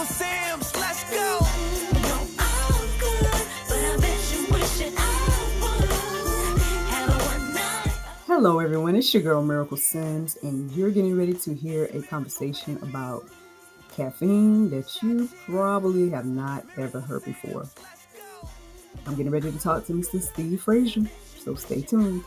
Sims, let's go. Hello, everyone. It's your girl, Miracle Sims, and you're getting ready to hear a conversation about caffeine that you probably have not ever heard before. I'm getting ready to talk to Mr. Steve Frazier, so stay tuned.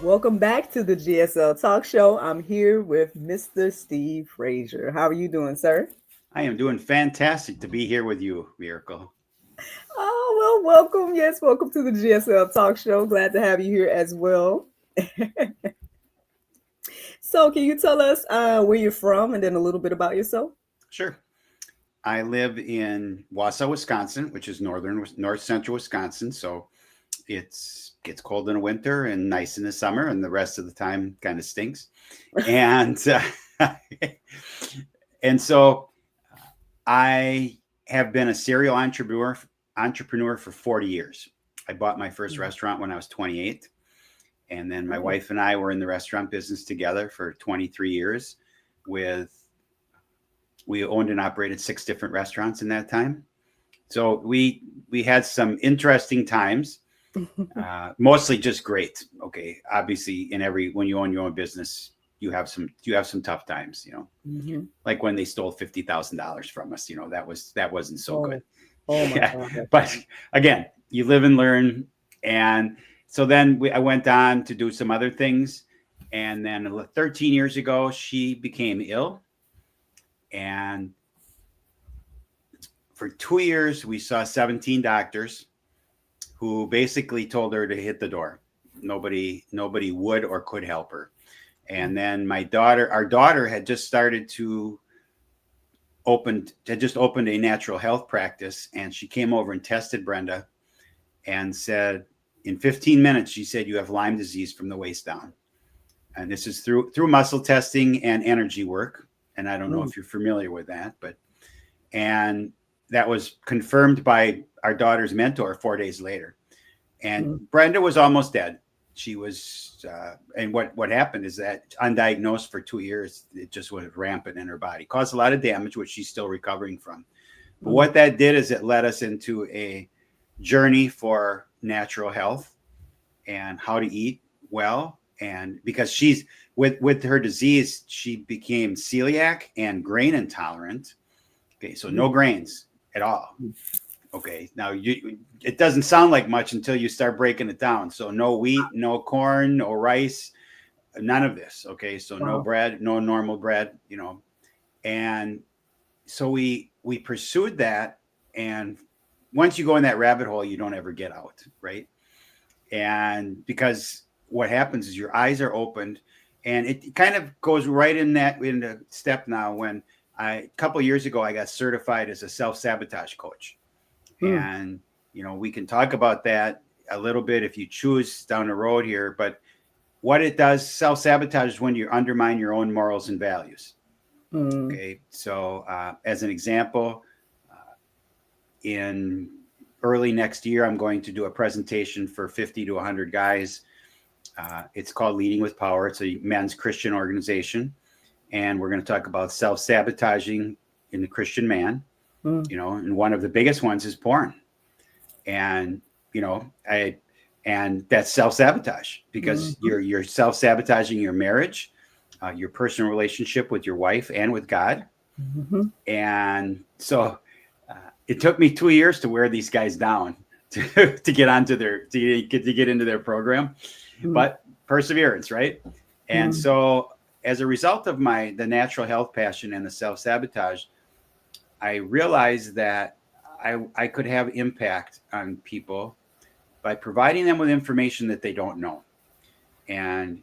Welcome back to the GSL Talk Show. I'm here with Mr. Steve Frazier. How are you doing, sir? I am doing fantastic to be here with you, Miracle. Oh, well, welcome. Yes, welcome to the GSL Talk Show. Glad to have you here as well. So, can you tell us where you're from and then a little bit about yourself? Sure. I live in Wausau, Wisconsin, which is north central Wisconsin. So it's gets cold in the winter and nice in the summer, and the rest of the time kind of stinks. And and so I have been a serial entrepreneur for 40 years. I bought my first restaurant when I was 28. And then my wife and I were in the restaurant business together for 23 years. We owned and operated 6 different restaurants in that time. So we had some interesting times, mostly just great. Okay, obviously, when you own your own business, you have some tough times. Like when they stole $50,000 from us. That wasn't so good. Oh my God. But again, you live and learn. And so then I went on to do some other things. And then 13 years ago, she became ill. And for 2 years, we saw 17 doctors who basically told her to hit the door. Nobody would or could help her. And then our daughter had just opened a natural health practice. And she came over and tested Brenda and said, in 15 minutes, she said, you have Lyme disease from the waist down. And this is through muscle testing and energy work. And I don't know if you're familiar with that, and that was confirmed by our daughter's mentor 4 days later. And Brenda was almost dead. She was, and what happened is that undiagnosed for 2 years, it just was rampant in her body, caused a lot of damage, which she's still recovering from. But what that did is it led us into a journey for natural health and how to eat well. And because she's with her disease, she became celiac and grain intolerant. Okay, so no grains at all. Okay, now it doesn't sound like much until you start breaking it down. So no wheat, no corn, no rice, none of this. Okay, so no bread, no normal bread. And so we pursued that, and once you go in that rabbit hole, you don't ever get out, right? And because what happens is your eyes are opened, and it kind of goes right in the step now. When a couple of years ago, I got certified as a self-sabotage coach. And, we can talk about that a little bit if you choose down the road here. But what it does, self-sabotage, is when you undermine your own morals and values. Okay. So as an example, in early next year, I'm going to do a presentation for 50 to 100 guys. It's called Leading with Power. It's a men's Christian organization. And we're going to talk about self-sabotaging in the Christian man. And one of the biggest ones is porn. And, and that's self-sabotage, because you're self-sabotaging your marriage, your personal relationship with your wife and with God. And so it took me 2 years to wear these guys down. to get onto their to get into their program, Mm, but perseverance, right? And mm, so as a result of the natural health passion and the self-sabotage, I realized that I could have impact on people by providing them with information that they don't know. And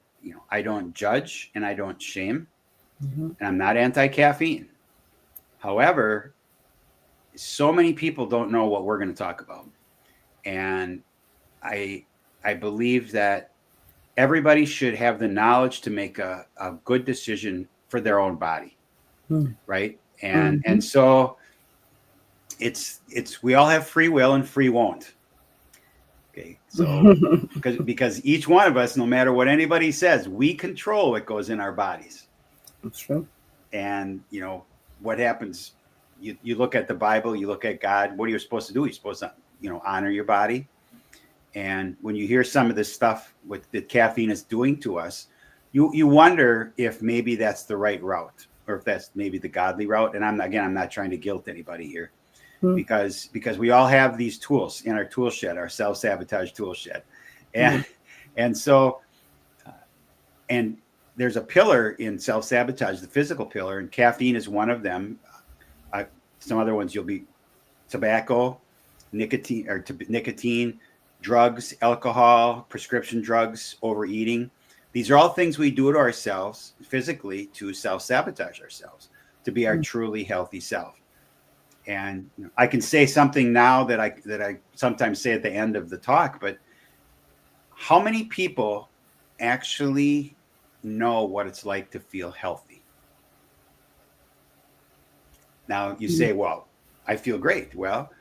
I don't judge and I don't shame, mhm, and I'm not anti-caffeine. However, so many people don't know what we're going to talk about. And I I believe that everybody should have the knowledge to make a good decision for their own body, mm, right? And mhm. so it's we all have free will and free won't. Okay. So because each one of us, no matter what anybody says, we control what goes in our bodies. That's true. And what happens, you look at the Bible, you look at God, what are you supposed to do? You're supposed to honor your body. And when you hear some of this stuff what the caffeine is doing to us, you wonder if maybe that's the right route, or if that's maybe the godly route. And I'm not trying to guilt anybody here, Mm, because we all have these tools in our tool shed, our self-sabotage tool shed. mm, And so and there's a pillar in self-sabotage, the physical pillar, and caffeine is one of them. uh, some other ones, you'll be tobacco, nicotine, drugs, alcohol, prescription drugs, overeating. These are all things we do to ourselves physically to self-sabotage ourselves, to be our mm, truly healthy self. And I can say something now that I sometimes say at the end of the talk, but how many people actually know what it's like to feel healthy? Now you mm, say, well, I feel great. Well,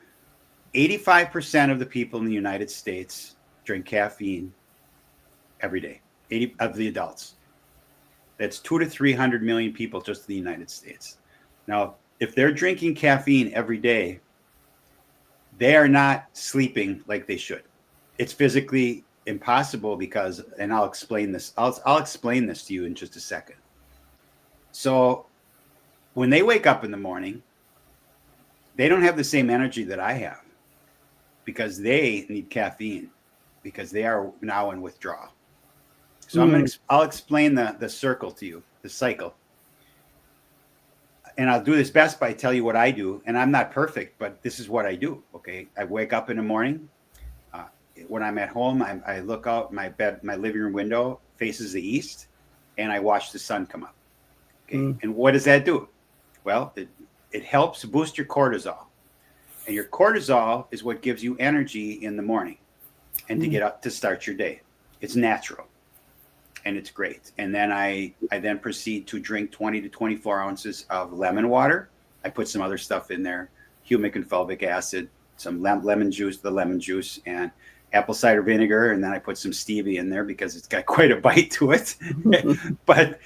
85% of the people in the United States drink caffeine every day. 80 of the adults. That's 2 to 300 million people just in the United States. Now, if they're drinking caffeine every day, they are not sleeping like they should. It's physically impossible because, and I'll explain this. I'll explain this to you in just a second. So when they wake up in the morning, they don't have the same energy that I have because they need caffeine because they are now in withdrawal. So mm, I'll explain the circle to you, the cycle, and I'll do this best by tell you what I do. And I'm not perfect, but this is what I do. Okay, I wake up in the morning. Uh, when I'm at home, I look out my living room window faces the east, and I watch the sun come up. Okay, mm, and what does that do? Well, it helps boost your cortisol, and your cortisol is what gives you energy in the morning and to mm, get up to start your day. It's natural and it's great. And then I then proceed to drink 20 to 24 ounces of lemon water. I put some other stuff in there, humic and fulvic acid, some lemon juice, and apple cider vinegar, and then I put some stevia in there because it's got quite a bite to it. But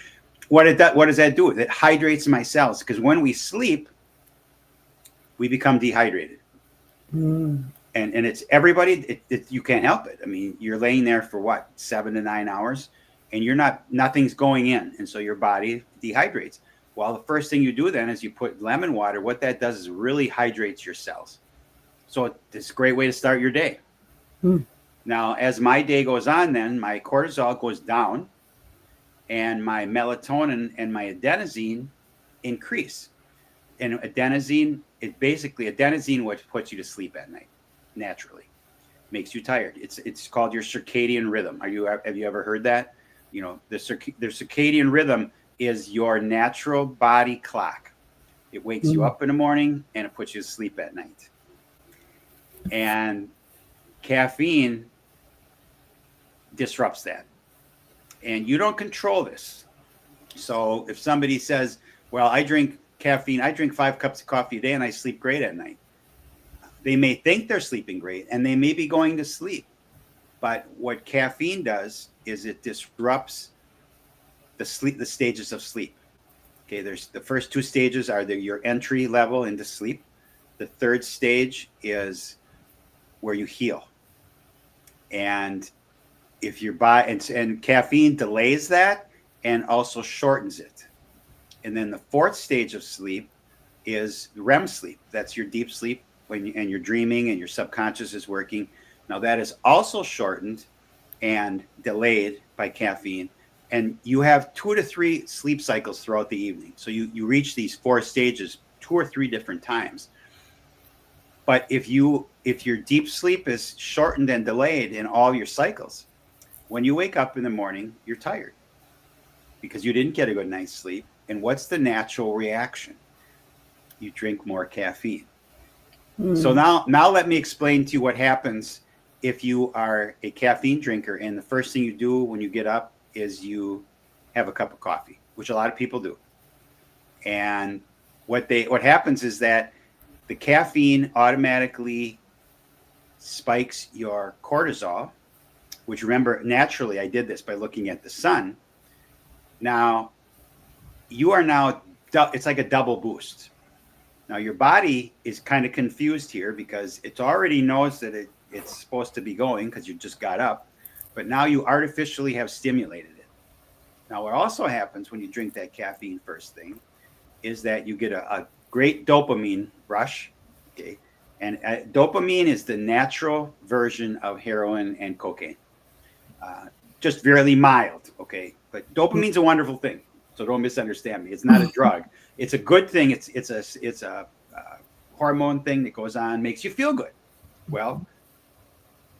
what does that do? It hydrates my cells because when we sleep, we become dehydrated. mm, And it's everybody. You can't help it. I mean, you're laying there for what, 7 to 9 hours, and nothing's going in, and so your body dehydrates. Well, the first thing you do then is you put lemon water. What that does is really hydrates your cells. So it's a great way to start your day. mm, Now, as my day goes on, then my cortisol goes down, and my melatonin and my adenosine increase. And adenosine what puts you to sleep at night naturally, makes you tired. It's called your circadian rhythm. Have you ever heard that? The circadian rhythm is your natural body clock. It wakes you mm, up in the morning and it puts you to sleep at night. And caffeine disrupts that. And you don't control this. So if somebody says, "Well, I drink caffeine. I drink 5 cups of coffee a day and I sleep great at night," they may think they're sleeping great and they may be going to sleep. But what caffeine does is it disrupts the stages of sleep. Okay, there's the first two stages are your entry level into sleep. The third stage is where you heal. And if your body and caffeine delays that and also shortens it. And then the fourth stage of sleep is REM sleep. That's your deep sleep and you're dreaming and your subconscious is working. Now that is also shortened and delayed by caffeine. And you have 2 to 3 sleep cycles throughout the evening. So you reach these 4 stages 2 or 3 different times. But if your deep sleep is shortened and delayed in all your cycles, when you wake up in the morning, you're tired because you didn't get a good night's sleep. And what's the natural reaction? You drink more caffeine. So Mm. now let me explain to you what happens if you are a caffeine drinker and the first thing you do when you get up is you have a cup of coffee, which a lot of people do. And what happens is that the caffeine automatically spikes your cortisol, which, remember, naturally I did this by looking at the sun. Now you are now, it's like a double boost. Now your body is kind of confused here because it already knows that it's supposed to be going because you just got up, but now you artificially have stimulated it. Now what also happens when you drink that caffeine first thing is that you get a great dopamine rush. Okay. And dopamine is the natural version of heroin and cocaine, uh, just really mild. Okay. But dopamine's a wonderful thing. So don't misunderstand me. It's not a drug. It's a good thing. It's a hormone thing that goes on, makes you feel good. Well,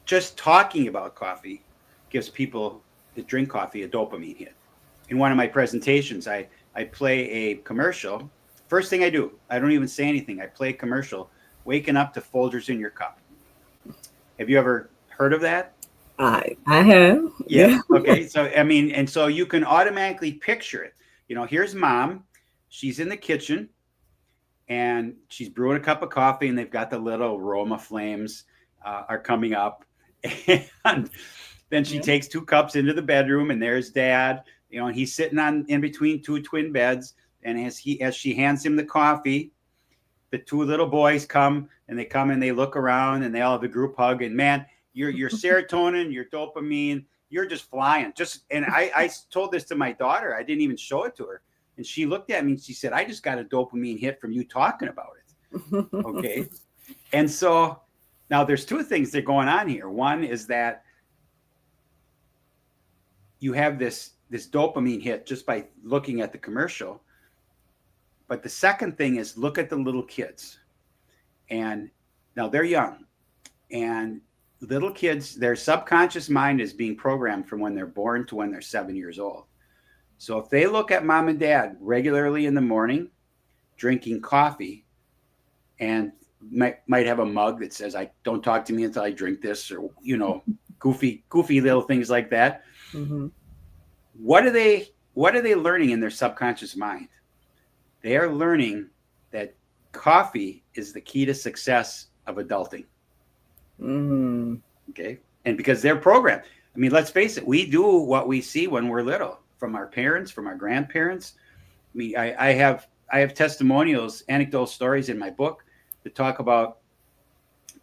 just talking about coffee gives people that drink coffee a dopamine hit. In one of my presentations, I play a commercial. First thing I do, I don't even say anything. I play a commercial, waking up to Folgers in your cup. Have you ever heard of that? I have. Yeah. Yeah. Okay. So, I mean, and so you can automatically picture it. Here's mom. She's in the kitchen and she's brewing a cup of coffee, and they've got the little aroma flames are coming up. And then she Yeah. takes 2 cups into the bedroom, and there's dad, and he's sitting on in between 2 twin beds. And as she hands him the coffee, the 2 little boys come, and they look around, and they all have a group hug. And man, your serotonin, your dopamine, you're just flying. And I told this to my daughter. I didn't even show it to her. And she looked at me and she said, I just got a dopamine hit from you talking about it. Okay. And so now there's 2 things that are going on here. One is that you have this dopamine hit just by looking at the commercial. But the second thing is, look at the little kids. And now they're young. And little kids, their subconscious mind is being programmed from when they're born to when they're 7 years old. So if they look at mom and dad regularly in the morning drinking coffee, and might have a mug that says, I don't talk to me until I drink this, or goofy little things like that. Mm-hmm. What are they learning in their subconscious mind? They are learning that coffee is the key to success of adulting. Mm-hmm. Okay. And because they're programmed. I mean, let's face it, we do what we see when we're little from our parents, from our grandparents. I mean, I have testimonials, anecdotal stories in my book that talk about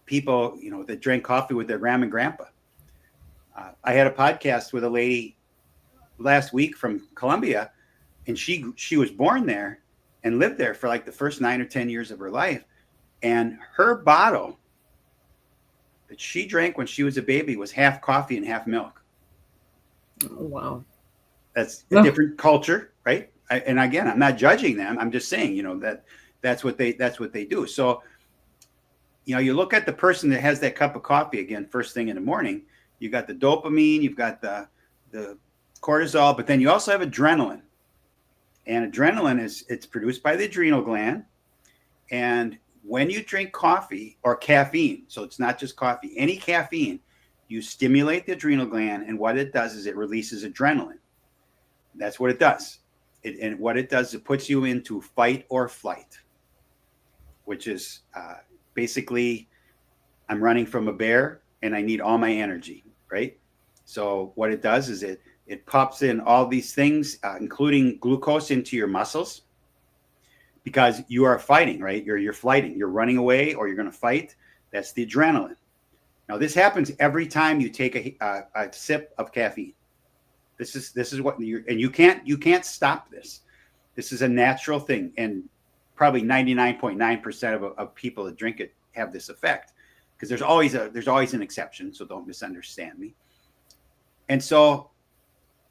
people, that drank coffee with their grandma and grandpa. I had a podcast with a lady last week from Colombia, and she was born there and lived there for like the first 9 or 10 years of her life. And her bottle that she drank when she was a baby was half coffee and half milk. Oh, wow. That's a different culture, right? And again, I'm not judging them. I'm just saying, that's what they do. So, you look at the person that has that cup of coffee again first thing in the morning. You got the dopamine, you've got the cortisol, but then you also have adrenaline. And adrenaline it's produced by the adrenal gland. And when you drink coffee or caffeine, so it's not just coffee, any caffeine, you stimulate the adrenal gland, and what it does is it releases adrenaline. That's what it does. And what it does, it puts you into fight or flight, which is basically, I'm running from a bear and I need all my energy, right? So what it does is it pops in all these things, including glucose, into your muscles, because you are fighting, right? You're fighting. You're running away, or you're going to fight. That's the adrenaline. Now this happens every time you take a sip of caffeine. This is what you can't stop this. This is a natural thing, and probably 99.9% of people that drink it have this effect, because there's always an exception, so don't misunderstand me. And so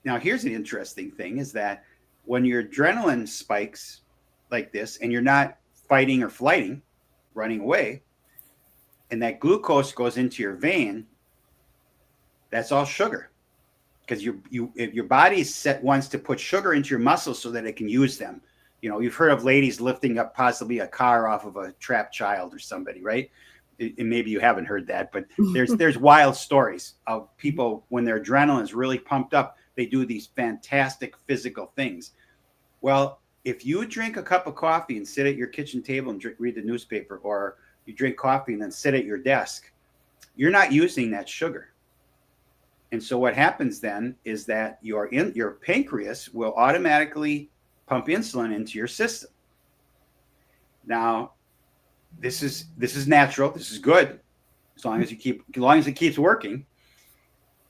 now here's an interesting thing is that when your adrenaline spikes like this and you're not fighting or flighting, running away, and that glucose goes into your vein, that's all sugar, because your body set wants to put sugar into your muscles so that it can use them. You've heard of ladies lifting up possibly a car off of a trapped child or somebody, right? And maybe you haven't heard that, but there's wild stories of people when their adrenaline is really pumped up, they do these fantastic physical things. Well, if you drink a cup of coffee and sit at your kitchen table and read the newspaper, or you drink coffee and then sit at your desk, you're not using that sugar. And so what happens then is that your pancreas will automatically pump insulin into your system. Now, this is natural. This is good, as long as it keeps working.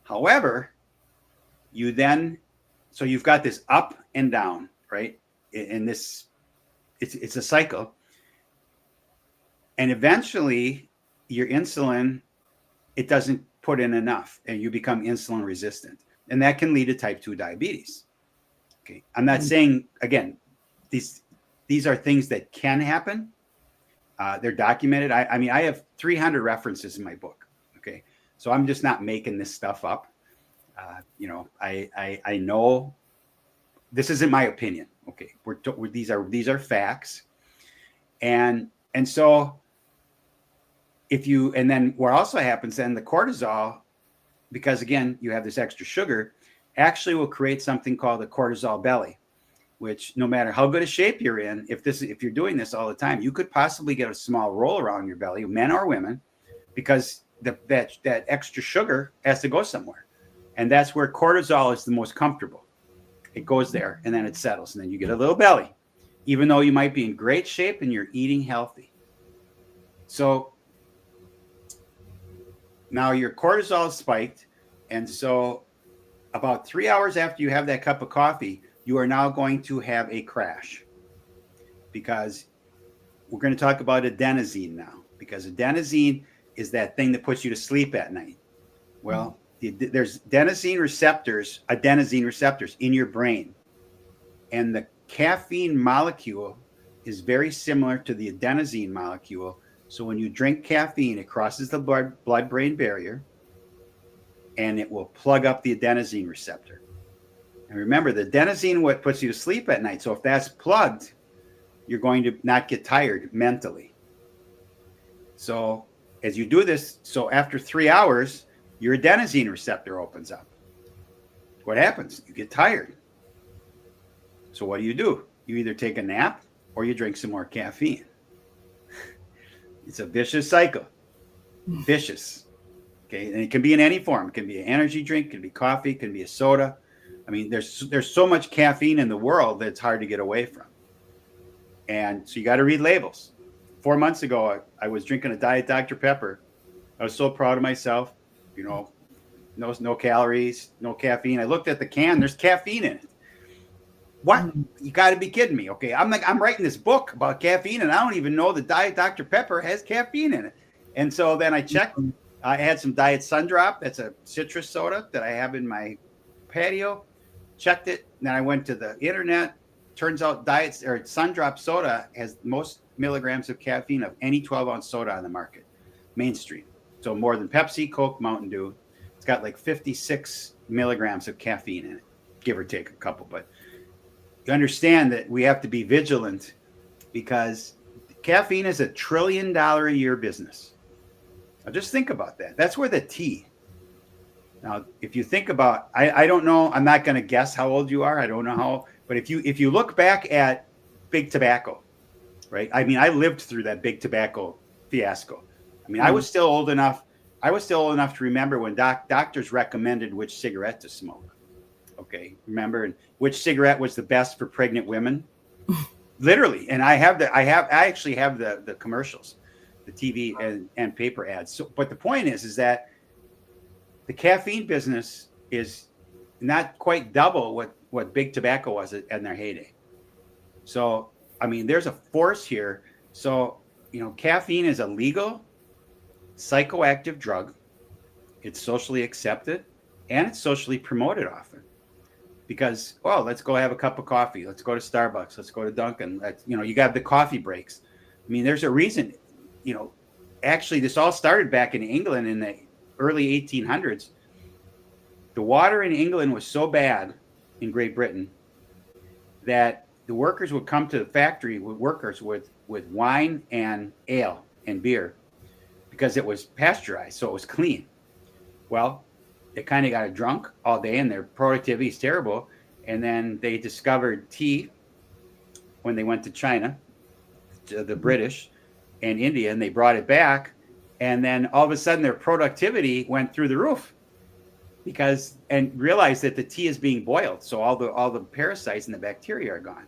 However, you've got this up and down, right? And this, it's a cycle. And eventually, your insulin, it doesn't put in enough, and you become insulin resistant, and that can lead to type 2 diabetes. Okay, I'm not saying, again, these are things that can happen. They're documented. I mean, I have 300 references in my book. Okay, so I'm just not making this stuff up. I know this isn't my opinion. Okay, these are facts, and so and then what also happens then, the cortisol, because again you have this extra sugar, actually will create something called the cortisol belly, which no matter how good a shape you're in, if you're doing this all the time, you could possibly get a small roll around your belly, men or women, because that extra sugar has to go somewhere. And that's where cortisol is the most comfortable. It goes there and then it settles, and then you get a little belly, even though you might be in great shape and you're eating healthy. So now your cortisol is spiked, and so about 3 hours after you have that cup of coffee, you are now going to have a crash, because we're going to talk about adenosine now, because adenosine is that thing that puts you to sleep at night. Well, there's adenosine receptors in your brain, and the caffeine molecule is very similar to the adenosine molecule. So when you drink caffeine, it crosses the blood-brain barrier, and it will plug up the adenosine receptor. And remember, the adenosine what puts you to sleep at night. So if that's plugged, you're going to not get tired mentally. So as you do this, so after 3 hours, your adenosine receptor opens up. What happens? You get tired. So what do? You either take a nap or you drink some more caffeine. It's a vicious cycle. Vicious. Okay, and it can be in any form. It can be an energy drink, it can be coffee, it can be a soda. I mean, there's so much caffeine in the world that it's hard to get away from. And so you got to read labels. 4 months ago, I was drinking a Diet Dr. Pepper. I was so proud of myself. No calories, no caffeine. I looked at the can. There's caffeine in it. What? You got to be kidding me. Okay, I'm writing this book about caffeine, and I don't even know the Diet Dr. Pepper has caffeine in it. And so then I checked. I had some Diet Sundrop. That's a citrus soda that I have in my patio. Checked it. Then I went to the internet. Turns out Sundrop soda has most milligrams of caffeine of any 12-ounce soda on the market, mainstream. So more than Pepsi, Coke, Mountain Dew. It's got like 56 milligrams of caffeine in it, give or take a couple. But you understand that we have to be vigilant, because caffeine is $1 trillion a year business. Now just think about that. That's where the tea. Now, if you think about, I don't know, I'm not going to guess how old you are. I don't know how, but if you look back at big tobacco, right? I mean, I lived through that big tobacco fiasco. I mean, I was still old enough to remember when doctors recommended which cigarette to smoke. Okay, remember, and which cigarette was the best for pregnant women? Literally, and I actually have the commercials, the TV and paper ads. So, but the point is that the caffeine business is not quite double what big tobacco was in their heyday. So, I mean, there's a force here. So, caffeine is a legal psychoactive drug. It's socially accepted and it's socially promoted often because, well, let's go have a cup of coffee. Let's go to Starbucks. Let's go to Dunkin'. You got the coffee breaks. I mean, there's a reason, you know, actually, this all started back in England in the early 1800s. The water in England was so bad in Great Britain that the workers would come to the factory with workers with wine and ale and beer because it was pasteurized, so it was clean. Well, they kind of got drunk all day and their productivity is terrible. And then they discovered tea when they went to China, to the British and India, and they brought it back. And then all of a sudden their productivity went through the roof because and realized that the tea is being boiled. So all the parasites and the bacteria are gone.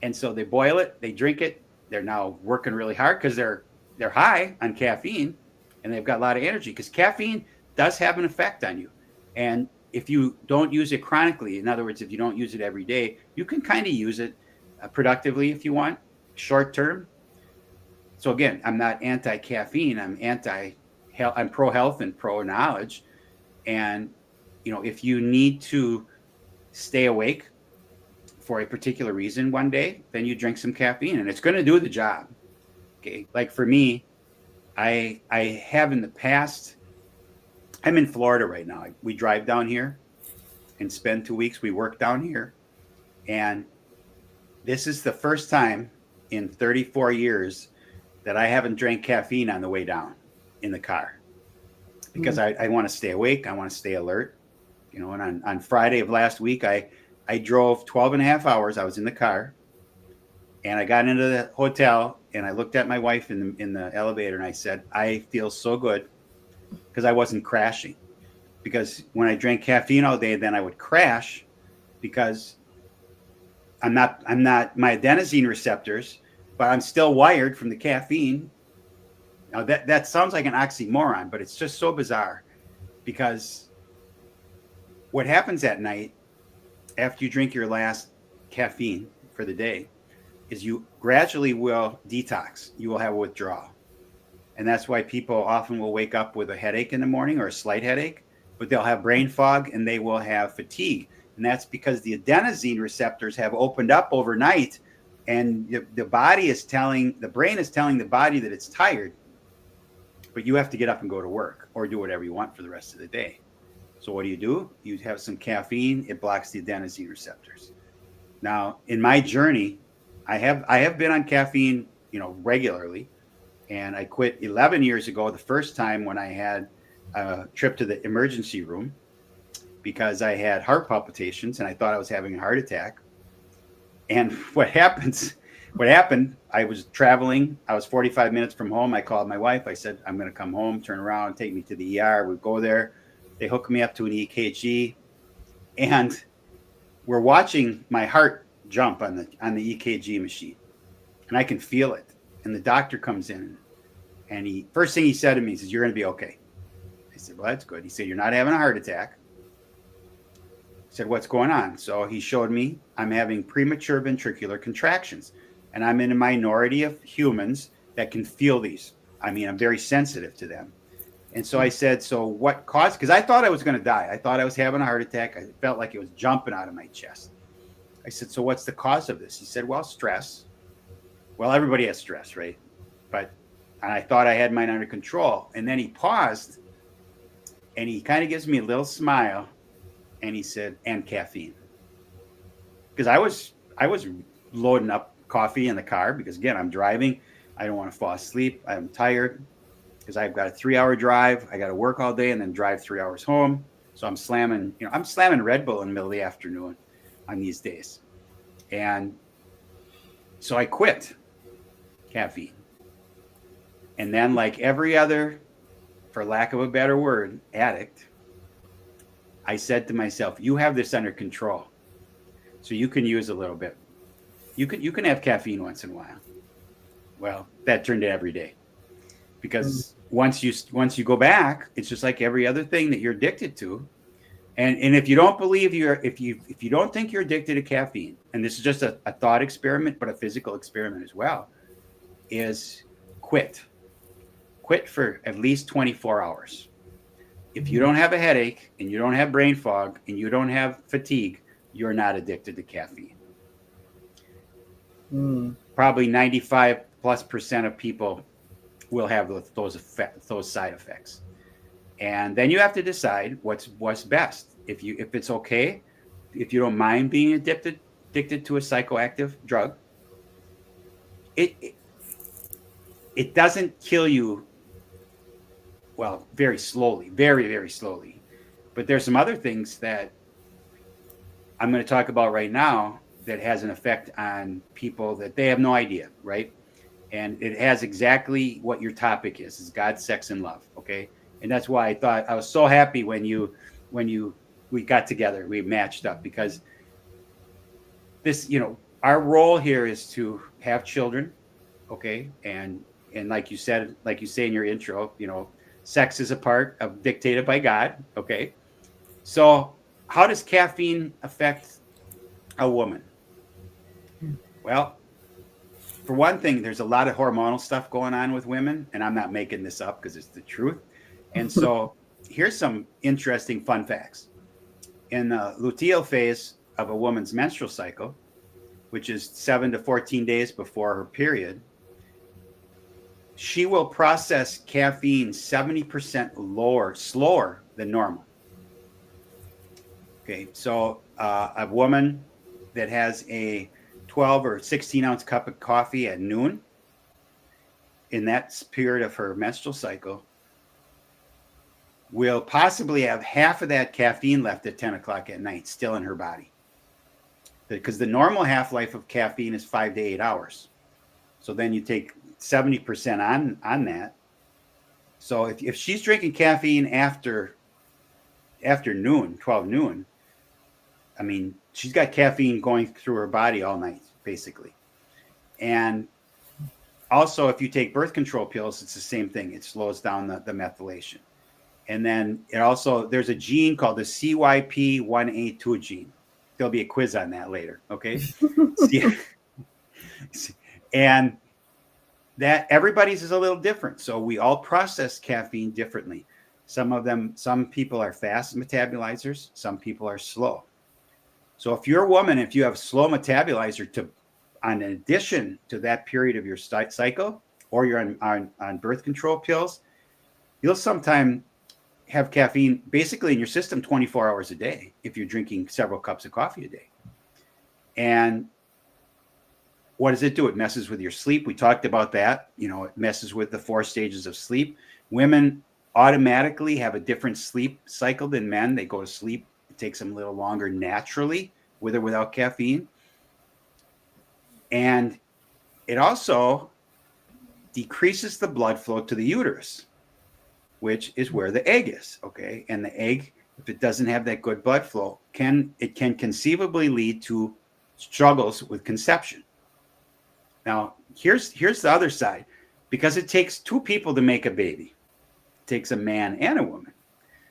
And so they boil it, they drink it. They're now working really hard because they're high on caffeine and they've got a lot of energy because caffeine does have an effect on you. And if you don't use it chronically, in other words, if you don't use it every day, you can kind of use it productively if you want, short term. So again, I'm not anti-caffeine. I'm pro health and pro knowledge. And if you need to stay awake for a particular reason one day, then you drink some caffeine, and it's going to do the job. Okay, like for me, I have in the past. I'm in Florida right now. We drive down here and spend 2 weeks. We work down here, and this is the first time in 34 years that I haven't drank caffeine on the way down in the car because I want to stay awake. I want to stay alert. And on Friday of last week, I drove 12 and a half hours. I was in the car and I got into the hotel and I looked at my wife in the elevator and I said, I feel so good because I wasn't crashing. Because when I drank caffeine all day, then I would crash because I'm not my adenosine receptors, but I'm still wired from the caffeine. Now that sounds like an oxymoron, but it's just so bizarre because what happens at night after you drink your last caffeine for the day is you gradually will detox. You will have a withdrawal. And that's why people often will wake up with a headache in the morning or a slight headache, but they'll have brain fog and they will have fatigue. And that's because the adenosine receptors have opened up overnight and the brain is telling the body that it's tired, but you have to get up and go to work or do whatever you want for the rest of the day. So what do? You have some caffeine, it blocks the adenosine receptors. Now, in my journey, I have been on caffeine, regularly, and I quit 11 years ago, the first time when I had a trip to the emergency room because I had heart palpitations and I thought I was having a heart attack. And what happened, I was traveling. I was 45 minutes from home. I called my wife. I said, I'm going to come home, turn around, take me to the ER. We go there. They hook me up to an EKG, and we're watching my heart jump on the EKG machine, and I can feel it. And the doctor comes in, and first thing he said to me, he says, "You're going to be okay." I said, "Well, that's good." He said, "You're not having a heart attack." I said, "What's going on?" So he showed me I'm having premature ventricular contractions, and I'm in a minority of humans that can feel these. I mean, I'm very sensitive to them. And so I said, so what caused? Because I thought I was going to die. I thought I was having a heart attack. I felt like it was jumping out of my chest. I said, so what's the cause of this? He said, well, stress. Well, everybody has stress, right? But I thought I had mine under control. And then he paused and he kind of gives me a little smile and he said, and caffeine. Because I was loading up coffee in the car because, again, I'm driving. I don't want to fall asleep. I'm tired. Because I've got a 3-hour drive. I got to work all day and then drive 3 hours home. So I'm slamming Red Bull in the middle of the afternoon on these days. And so I quit caffeine. And then, like every other, for lack of a better word, addict, I said to myself, you have this under control. So you can use a little bit. You can have caffeine once in a while. Well, that turned to every day. Because once you go back, it's just like every other thing that you're addicted to. And if you don't believe if you don't think you're addicted to caffeine, and this is just a thought experiment, but a physical experiment as well, is quit. Quit for at least 24 hours. If you don't have a headache and you don't have brain fog and you don't have fatigue, you're not addicted to caffeine. Mm. Probably 95+% of people will have those side effects. And then you have to decide what's best. If it's okay, if you don't mind being addicted to a psychoactive drug, it it doesn't kill you, well, very slowly, very, very slowly. But there's some other things that I'm going to talk about right now that has an effect on people that they have no idea, right? And it has exactly what your topic is God, sex, and love. Okay. And that's why I thought I was so happy when we got together, we matched up, because this, our role here is to have children. Okay. And like you said, like you say in your intro, sex is a part of dictated by God. Okay. So how does caffeine affect a woman? Well, for one thing, there's a lot of hormonal stuff going on with women, and I'm not making this up because it's the truth. And so here's some interesting fun facts. In the luteal phase of a woman's menstrual cycle, which is 7 to 14 days before her period, she will process caffeine 70% slower than normal. Okay, so a woman that has a 12 or 16-ounce cup of coffee at noon in that period of her menstrual cycle will possibly have half of that caffeine left at 10 o'clock at night still in her body. Because the normal half-life of caffeine is 5 to 8 hours. So then you take 70% on that. So if she's drinking caffeine after noon, 12 noon, I mean, she's got caffeine going through her body all night, basically. And also, if you take birth control pills, it's the same thing. It slows down the methylation. And then there's a gene called the CYP1A2 gene. There'll be a quiz on that later, okay? And that everybody's is a little different. So we all process caffeine differently. Some people are fast metabolizers, some people are slow. So if you're a woman, if you have slow metabolizer in addition to that period of your cycle, or you're on birth control pills, you'll sometimes have caffeine basically in your system 24 hours a day if you're drinking several cups of coffee a day. And what does it do? It messes with your sleep. We talked about that. It messes with the 4 stages of sleep. Women automatically have a different sleep cycle than men. They go to sleep. It takes them a little longer naturally, with or without caffeine. And it also decreases the blood flow to the uterus, which is where the egg is. Okay. And the egg, if it doesn't have that good blood flow, can conceivably lead to struggles with conception. Now, here's the other side. Because it takes 2 people to make a baby. It takes a man and a woman.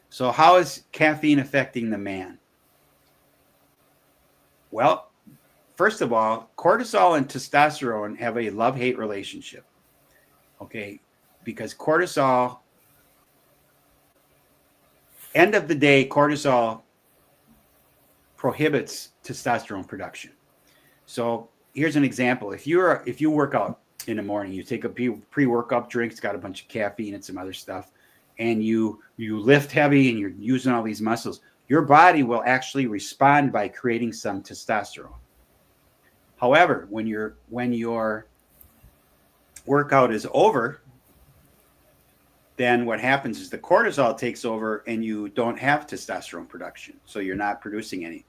So how is caffeine affecting the man? Well, first of all, cortisol and testosterone have a love-hate relationship. Okay, because cortisol, end of the day, cortisol prohibits testosterone production. So here's an example. If you work out in the morning, you take a pre-workout drink, it's got a bunch of caffeine and some other stuff, and you lift heavy and you're using all these muscles, your body will actually respond by creating some testosterone. However, when your workout is over, then what happens is the cortisol takes over and you don't have testosterone production. So you're not producing any.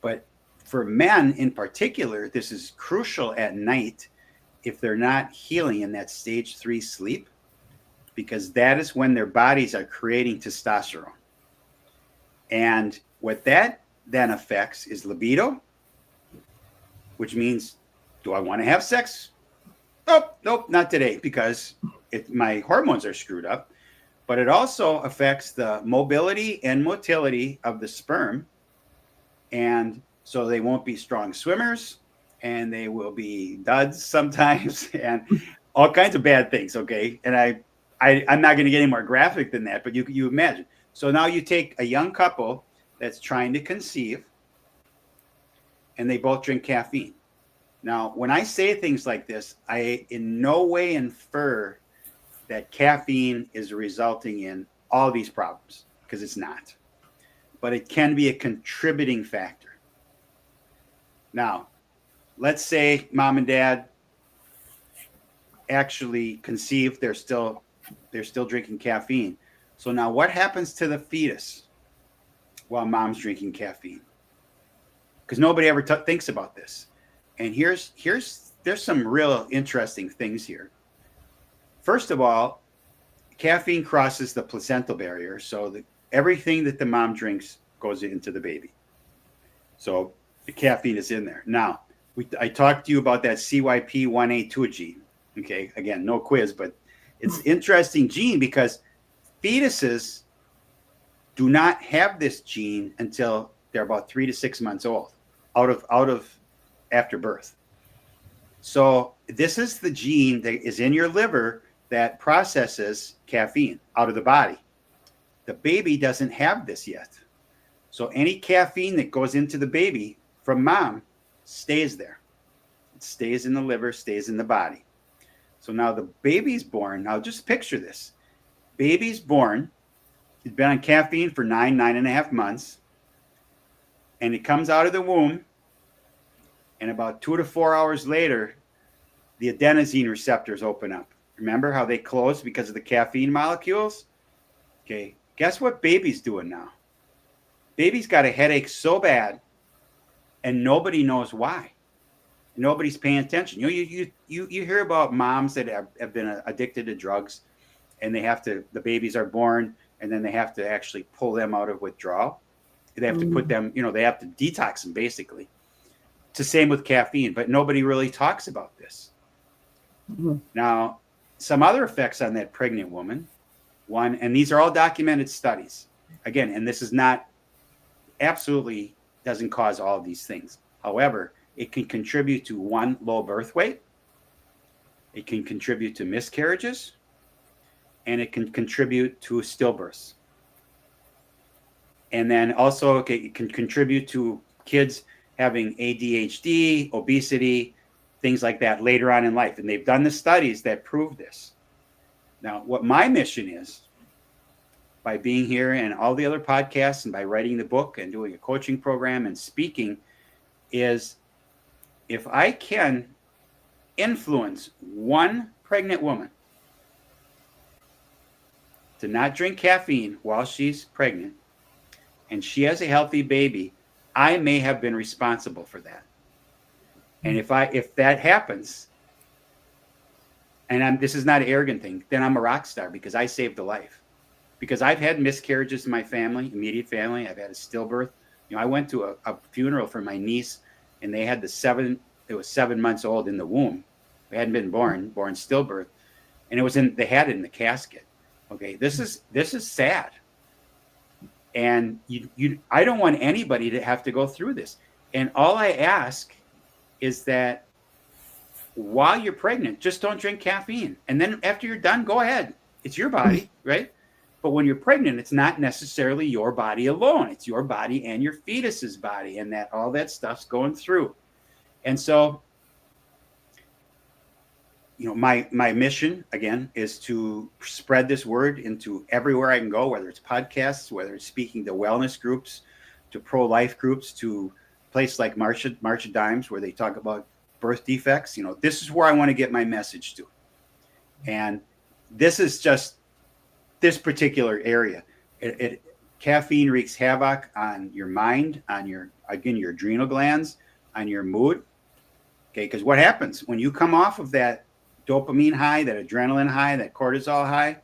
But for men in particular, this is crucial at night if they're not healing in that stage 3 sleep, because that is when their bodies are creating testosterone. And what that then affects is libido, which means, do I want to have sex? Oh, nope, not today, because my hormones are screwed up. But it also affects the mobility and motility of the sperm. And so they won't be strong swimmers, and they will be duds sometimes. And all kinds of bad things. Okay, and I'm not going to get any more graphic than that, but you imagine. So now you take a young couple that's trying to conceive, and they both drink caffeine. Now, when I say things like this, I in no way infer that caffeine is resulting in all these problems, because it's not. But it can be a contributing factor. Now, let's say mom and dad actually conceived, they're still drinking caffeine. So now what happens to the fetus while mom's drinking caffeine? Because nobody ever thinks about this. And there's some real interesting things here. First of all, caffeine crosses the placental barrier, so everything that the mom drinks goes into the baby. So the caffeine is in there. Now, I talked to you about that CYP1A2 gene. Okay, again, no quiz, but it's an interesting gene because fetuses do not have this gene until they're about 3 to 6 months old, out of after birth. So this is the gene that is in your liver that processes caffeine out of the body. The baby doesn't have this yet. So any caffeine that goes into the baby from mom stays there. It stays in the liver, stays in the body. So now the baby's born. Now just picture this. Baby's born. He's been on caffeine for 9.5 months. And it comes out of the womb. And about 2 to 4 hours later, the adenosine receptors open up. Remember how they close because of the caffeine molecules? Okay, guess what baby's doing now? Baby's got a headache so bad, and nobody knows why. Nobody's paying attention. You hear about moms that have been addicted to drugs, and the babies are born, and then they have to actually pull them out of withdrawal. They have to put them, they have to detox them basically. It's the same with caffeine, but nobody really talks about this. Now, some other effects on that pregnant woman, one, and these are all documented studies. Again, and this is not absolutely doesn't cause all of these things. However, it can contribute to one, low birth weight. It can contribute to miscarriages, and it can contribute to stillbirths. And then also it can contribute to kids having ADHD, obesity, things like that later on in life. And they've done the studies that prove this. Now, what my mission is, by being here and all the other podcasts and by writing the book and doing a coaching program and speaking, is if I can influence one pregnant woman to not drink caffeine while she's pregnant and she has a healthy baby, I may have been responsible for that. And if that happens, and this is not an arrogant thing, then I'm a rock star because I saved a life. Because I've had miscarriages in my family, immediate family. I've had a stillbirth. I went to a funeral for my niece, and they had it was 7 months old in the womb. We hadn't been born stillbirth. And they had it in the casket. Okay, this is sad. And I don't want anybody to have to go through this. And all I ask is that while you're pregnant, just don't drink caffeine. And then after you're done, go ahead. It's your body, right? But when you're pregnant, it's not necessarily your body alone. It's your body and your fetus's body, and that all that stuff's going through. And so, my mission, again, is to spread this word into everywhere I can go, whether it's podcasts, whether it's speaking to wellness groups, to pro-life groups, to places like March of Dimes, where they talk about birth defects. This is where I want to get my message to. And this is just this particular area. Caffeine wreaks havoc on your mind, on your adrenal glands, on your mood. Okay, because what happens when you come off of that dopamine high, that adrenaline high, that cortisol high,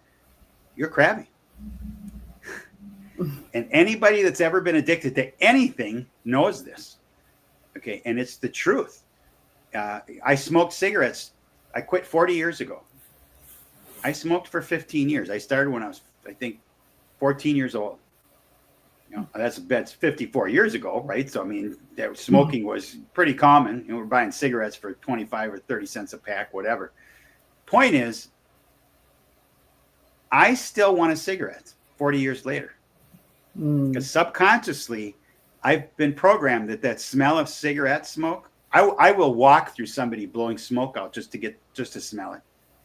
you're crabby. And anybody that's ever been addicted to anything knows this. Okay, and it's the truth. I smoked cigarettes. I quit 40 years ago. I smoked for 15 years. I started when I was, I think, 14 years old. That's 54 years ago, right? So, smoking was pretty common. We're buying cigarettes for 25 or 30 cents a pack, whatever. Point is, I still want a cigarette 40 years later. Because subconsciously, I've been programmed that smell of cigarette smoke, I will walk through somebody blowing smoke out just to smell it.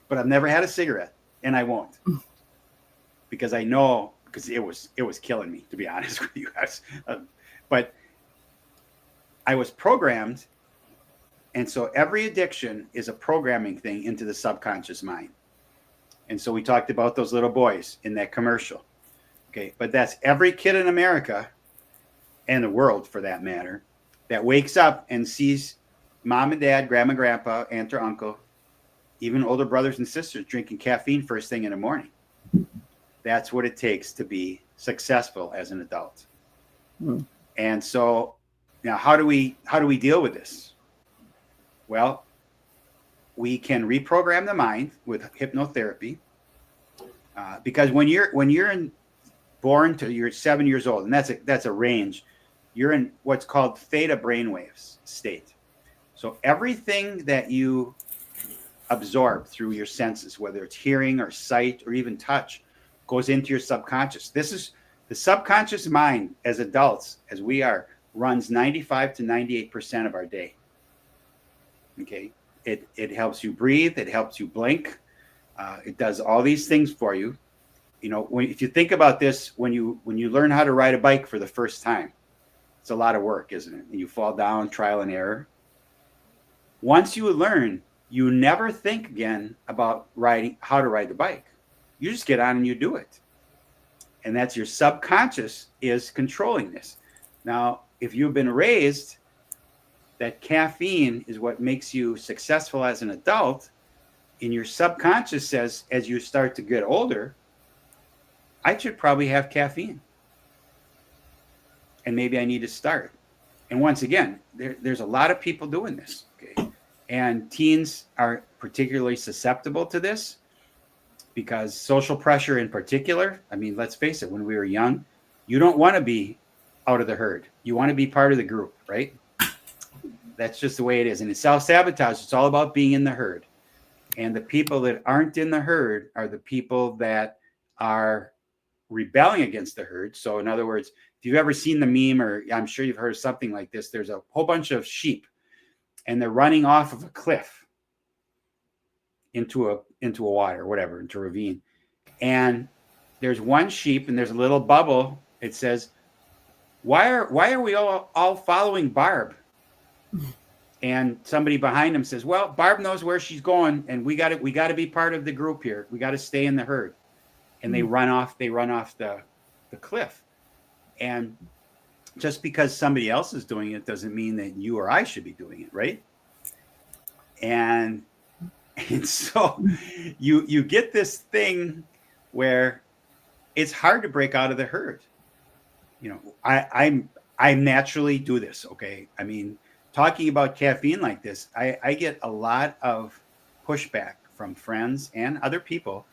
But I've never had a cigarette, and I won't, because I know, because it was killing me, to be honest with you guys. But I was programmed, and so every addiction is a programming thing into the subconscious mind. And so we talked about those little boys in that commercial. Okay, but that's every kid in America, and the world for that matter, that wakes up and sees mom and dad, grandma, grandpa, aunt or uncle, even older brothers and sisters drinking caffeine first thing in the morning. That's what it takes to be successful as an adult. And so now how do we deal with this? Well, we can reprogram the mind with hypnotherapy. Because when you're born till you're 7 years old, and that's a range, you're in what's called theta brainwaves state. So everything that you absorb through your senses, whether it's hearing or sight or even touch, goes into your subconscious. This is the subconscious mind. As adults, as we are, runs 95 to 98% of our day. Okay, it helps you breathe, it helps you blink, it does all these things for you. You know, if you think about this, when you learn how to ride a bike for the first time, it's a lot of work, isn't it? And you fall down, trial and error. Once you learn, you never think again about how to ride the bike. You just get on and you do it. And that's your subconscious is controlling this. Now, if you've been raised that caffeine is what makes you successful as an adult, and your subconscious says, as you start to get older, I should probably have caffeine. And maybe I need to start. And once again, there's a lot of people doing this. Okay? And teens are particularly susceptible to this because social pressure in particular. I mean, let's face it, when we were young, you don't want to be out of the herd. You want to be part of the group, right? That's just the way it is. And it's self-sabotage. It's all about being in the herd. And the people that aren't in the herd are the people that are rebelling against the herd. So in other words, if you've ever seen the meme, or I'm sure you've heard of something like this, there's a whole bunch of sheep and they're running off of a cliff into a water, whatever, into a ravine. And there's one sheep and there's a little bubble. It says, why are we all following Barb? And somebody behind him says, well, Barb knows where she's going, and we got to be part of the group here. We got to stay in the herd. And they run off the cliff. And just because somebody else is doing it doesn't mean that you or I should be doing it, right? And so you get this thing where it's hard to break out of the herd. You know, I naturally do this, okay? I mean, talking about caffeine like this, I get a lot of pushback from friends and other people.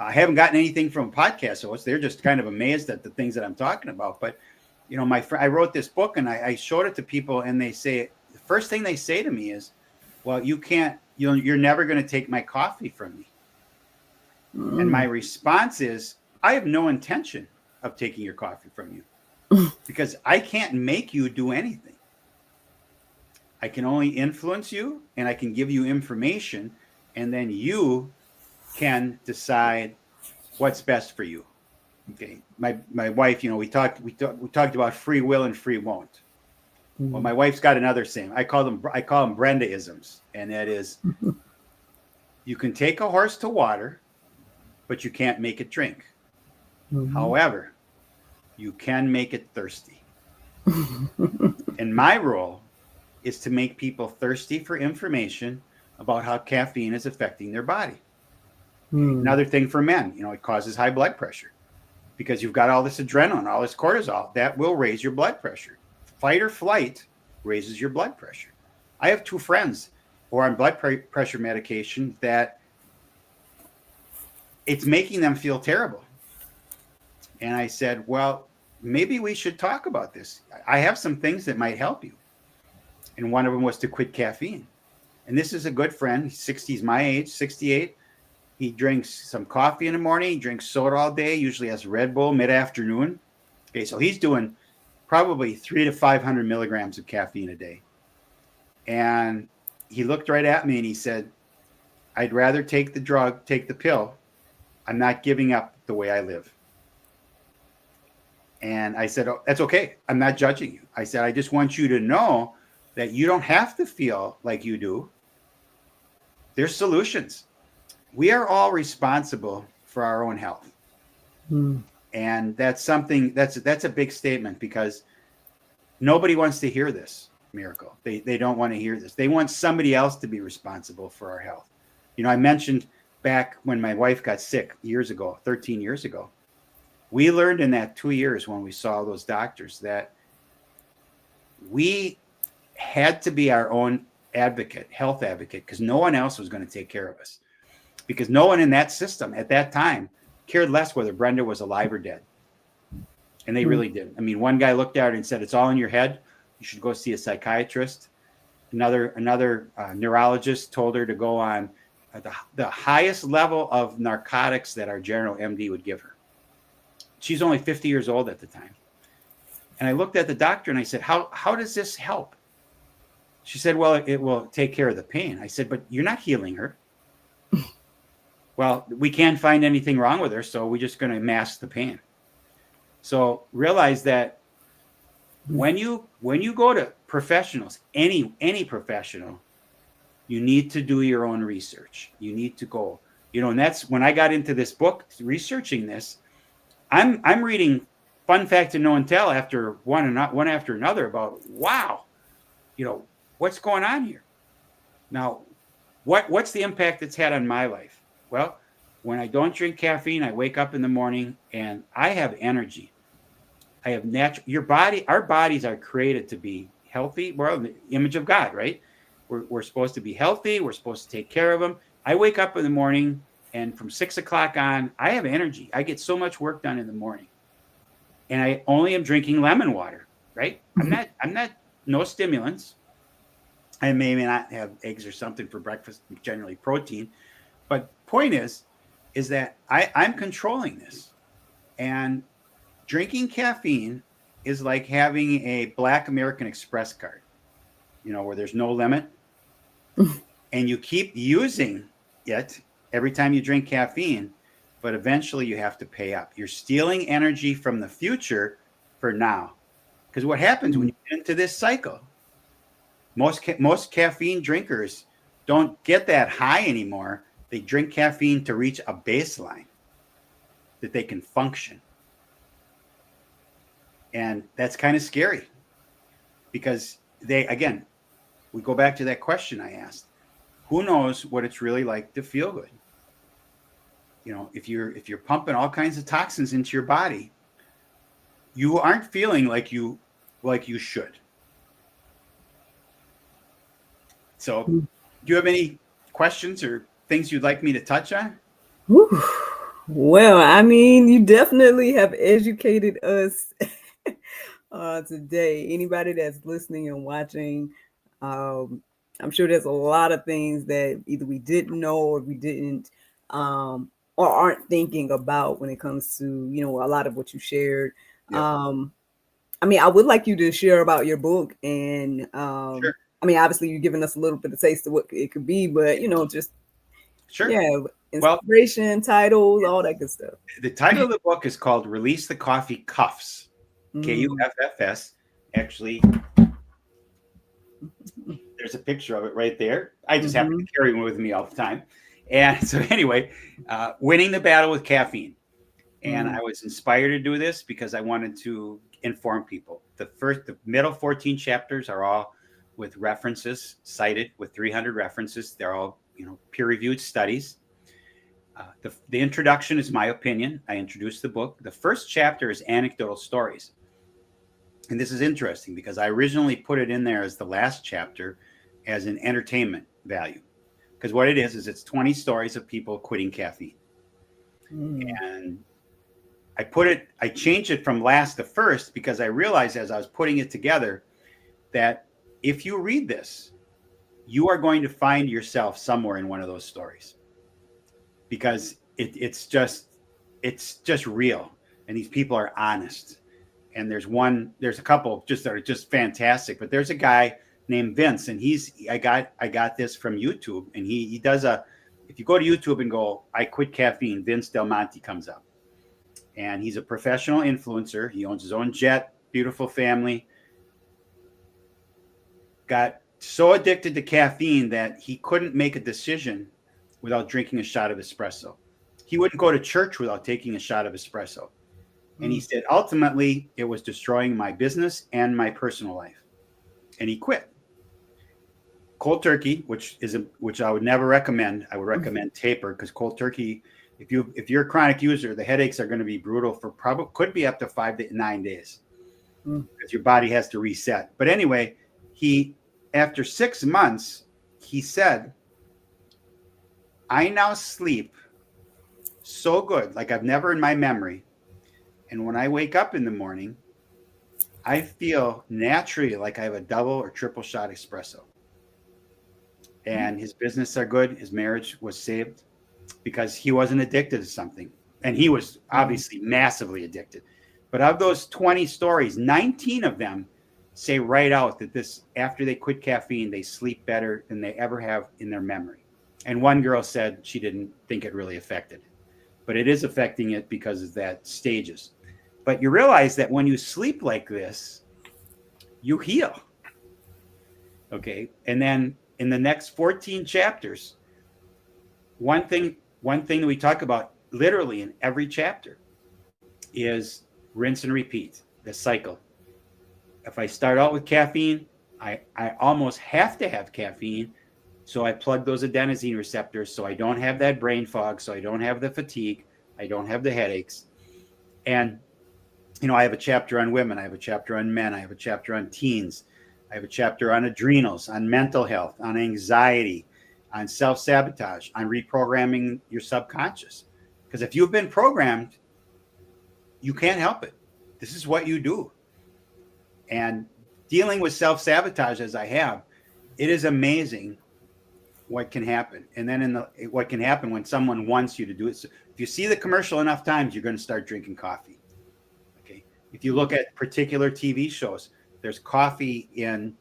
I haven't gotten anything from podcast hosts. They're just kind of amazed at the things that I'm talking about. But, you know, I wrote this book and I showed it to people, and they say, the first thing they say to me is, well, you're never going to take my coffee from me. And my response is, I have no intention of taking your coffee from you because I can't make you do anything. I can only influence you, and I can give you information, and then you can decide what's best for you. Okay. My wife, you know, we talked about free will and free won't. Well, my wife's got another saying. I call them Brenda-isms, and that is, you can take a horse to water, but you can't make it drink. However, you can make it thirsty. And my role is to make people thirsty for information about how caffeine is affecting their body. Another thing for men, you know, it causes high blood pressure because you've got all this adrenaline, all this cortisol that will raise your blood pressure. Fight or flight raises your blood pressure. I have 2 friends who are on blood pressure medication that it's making them feel terrible. And I said, well, maybe we should talk about this. I have some things that might help you. And one of them was to quit caffeine. and this is a good friend. He's 60, he's my age, 68. He drinks some coffee in the morning. He drinks soda all day. Usually has Red Bull mid-afternoon. Okay, so he's doing probably 300 to 500 milligrams of caffeine a day. And he looked right at me and he said, "I'd rather take the drug, take the pill. I'm not giving up the way I live." And I said, "Oh, that's okay. I'm not judging you." I said, "I just want you to know that you don't have to feel like you do. There's solutions. We are all responsible for our own health." Mm. And that's something that's a big statement, because nobody wants to hear this, Miracle. They don't want to hear this. They want somebody else to be responsible for our health. You know, I mentioned back when my wife got sick years ago, 13 years ago, we learned in that 2 years when we saw those doctors that we had to be our own advocate, health advocate, because no one else was going to take care of us. Because no one in that system at that time cared less whether Brenda was alive or dead. And they really didn't. I mean, one guy looked at her and said, "It's all in your head. You should go see a psychiatrist." Another neurologist told her to go on the highest level of narcotics that our general MD would give her. She's only 50 years old at the time. And I looked at the doctor and I said, how does this help? She said, "Well, it will take care of the pain." I said, "But you're not healing her." "Well, we can't find anything wrong with her, so we're just going to mask the pain." So realize that when you go to professionals, any professional, you need to do your own research. You need to go, and that's when I got into this book, researching this. I'm reading Fun Fact and No and Tell after one after another about, wow, what's going on here now. What's the impact it's had on my life? Well, when I don't drink caffeine, I wake up in the morning and I have energy. I have our bodies are created to be healthy. We're in the image of God, right? We're supposed to be healthy. We're supposed to take care of them. I wake up in the morning and from 6 o'clock on, I have energy. I get so much work done in the morning. And I only am drinking lemon water, right? I'm not, no stimulants. I may not have eggs or something for breakfast, generally protein. But point is that I'm controlling this. And drinking caffeine is like having a Black American Express card, where there's no limit. And you keep using it every time you drink caffeine, but eventually you have to pay up. You're stealing energy from the future for now. Because what happens when you get into this cycle, most caffeine drinkers don't get that high anymore. They drink caffeine to reach a baseline that they can function. And that's kind of scary, because we go back to that question I asked. Who knows what it's really like to feel good? If you're pumping all kinds of toxins into your body, you aren't feeling like you should. So, do you have any questions or things you'd like me to touch on? Whew. Well, I mean, you definitely have educated us today. Anybody that's listening and watching, I'm sure there's a lot of things that either we didn't know or we didn't, or aren't thinking about when it comes to, a lot of what you shared. Yep. I mean, I would like you to share about your book, and Sure. I mean, obviously you've given us a little bit of taste of what it could be, but just Sure. yeah, Well, inspiration, titles, all that good stuff. the title of the book is called "Release the Coffee Cuffs." Kuffs. Actually, there's a picture of it right there. I just happen to carry one with me all the time. And so anyway, winning the battle with caffeine. And I was inspired to do this because I wanted to inform people. The middle 14 chapters are all with references cited, with 300 references. They're all, peer-reviewed studies. The introduction is my opinion. I introduced the book. The first chapter is anecdotal stories. And this is interesting because I originally put it in there as the last chapter as an entertainment value. Because what it is it's 20 stories of people quitting caffeine. And I changed it from last to first because I realized as I was putting it together that if you read this, you are going to find yourself somewhere in one of those stories, because it's just real, and these people are honest. And there's a couple just that are just fantastic. But there's a guy named Vince, and I got this from YouTube, and he does a, if you go to YouTube and go, I quit caffeine, Vince Del Monte comes up, and he's a professional influencer. He owns his own jet, beautiful family. Got so addicted to caffeine that he couldn't make a decision without drinking a shot of espresso. He wouldn't go to church without taking a shot of espresso. And he said, ultimately, it was destroying my business and my personal life. And he quit. Cold turkey, which I would never recommend. I would recommend taper, because cold turkey, if you're a chronic user, the headaches are going to be brutal for probably could be up to 5 to 9 days, because your body has to reset. But anyway, after 6 months, he said, I now sleep so good, like I've never in my memory. And when I wake up in the morning, I feel naturally like I have a double or triple shot espresso. And his business are good. His marriage was saved because he wasn't addicted to something. And he was obviously massively addicted. But of those 20 stories, 19 of them say right out that after they quit caffeine, they sleep better than they ever have in their memory. And one girl said she didn't think it really affected it. But it is affecting it because of that stages. But you realize that when you sleep like this, you heal. Okay. And then in the next 14 chapters, one thing that we talk about literally in every chapter is rinse and repeat, the cycle. If I start out with caffeine, I almost have to have caffeine. So I plug those adenosine receptors so I don't have that brain fog, so I don't have the fatigue, I don't have the headaches. And I have a chapter on women, I have a chapter on men, I have a chapter on teens, I have a chapter on adrenals, on mental health, on anxiety, on self-sabotage, on reprogramming your subconscious. Because if you've been programmed, you can't help it. This is what you do. And dealing with self-sabotage as I have, it is amazing what can happen. And then what can happen when someone wants you to do it. So if you see the commercial enough times, you're going to start drinking coffee. If you look at particular TV shows, there's coffee in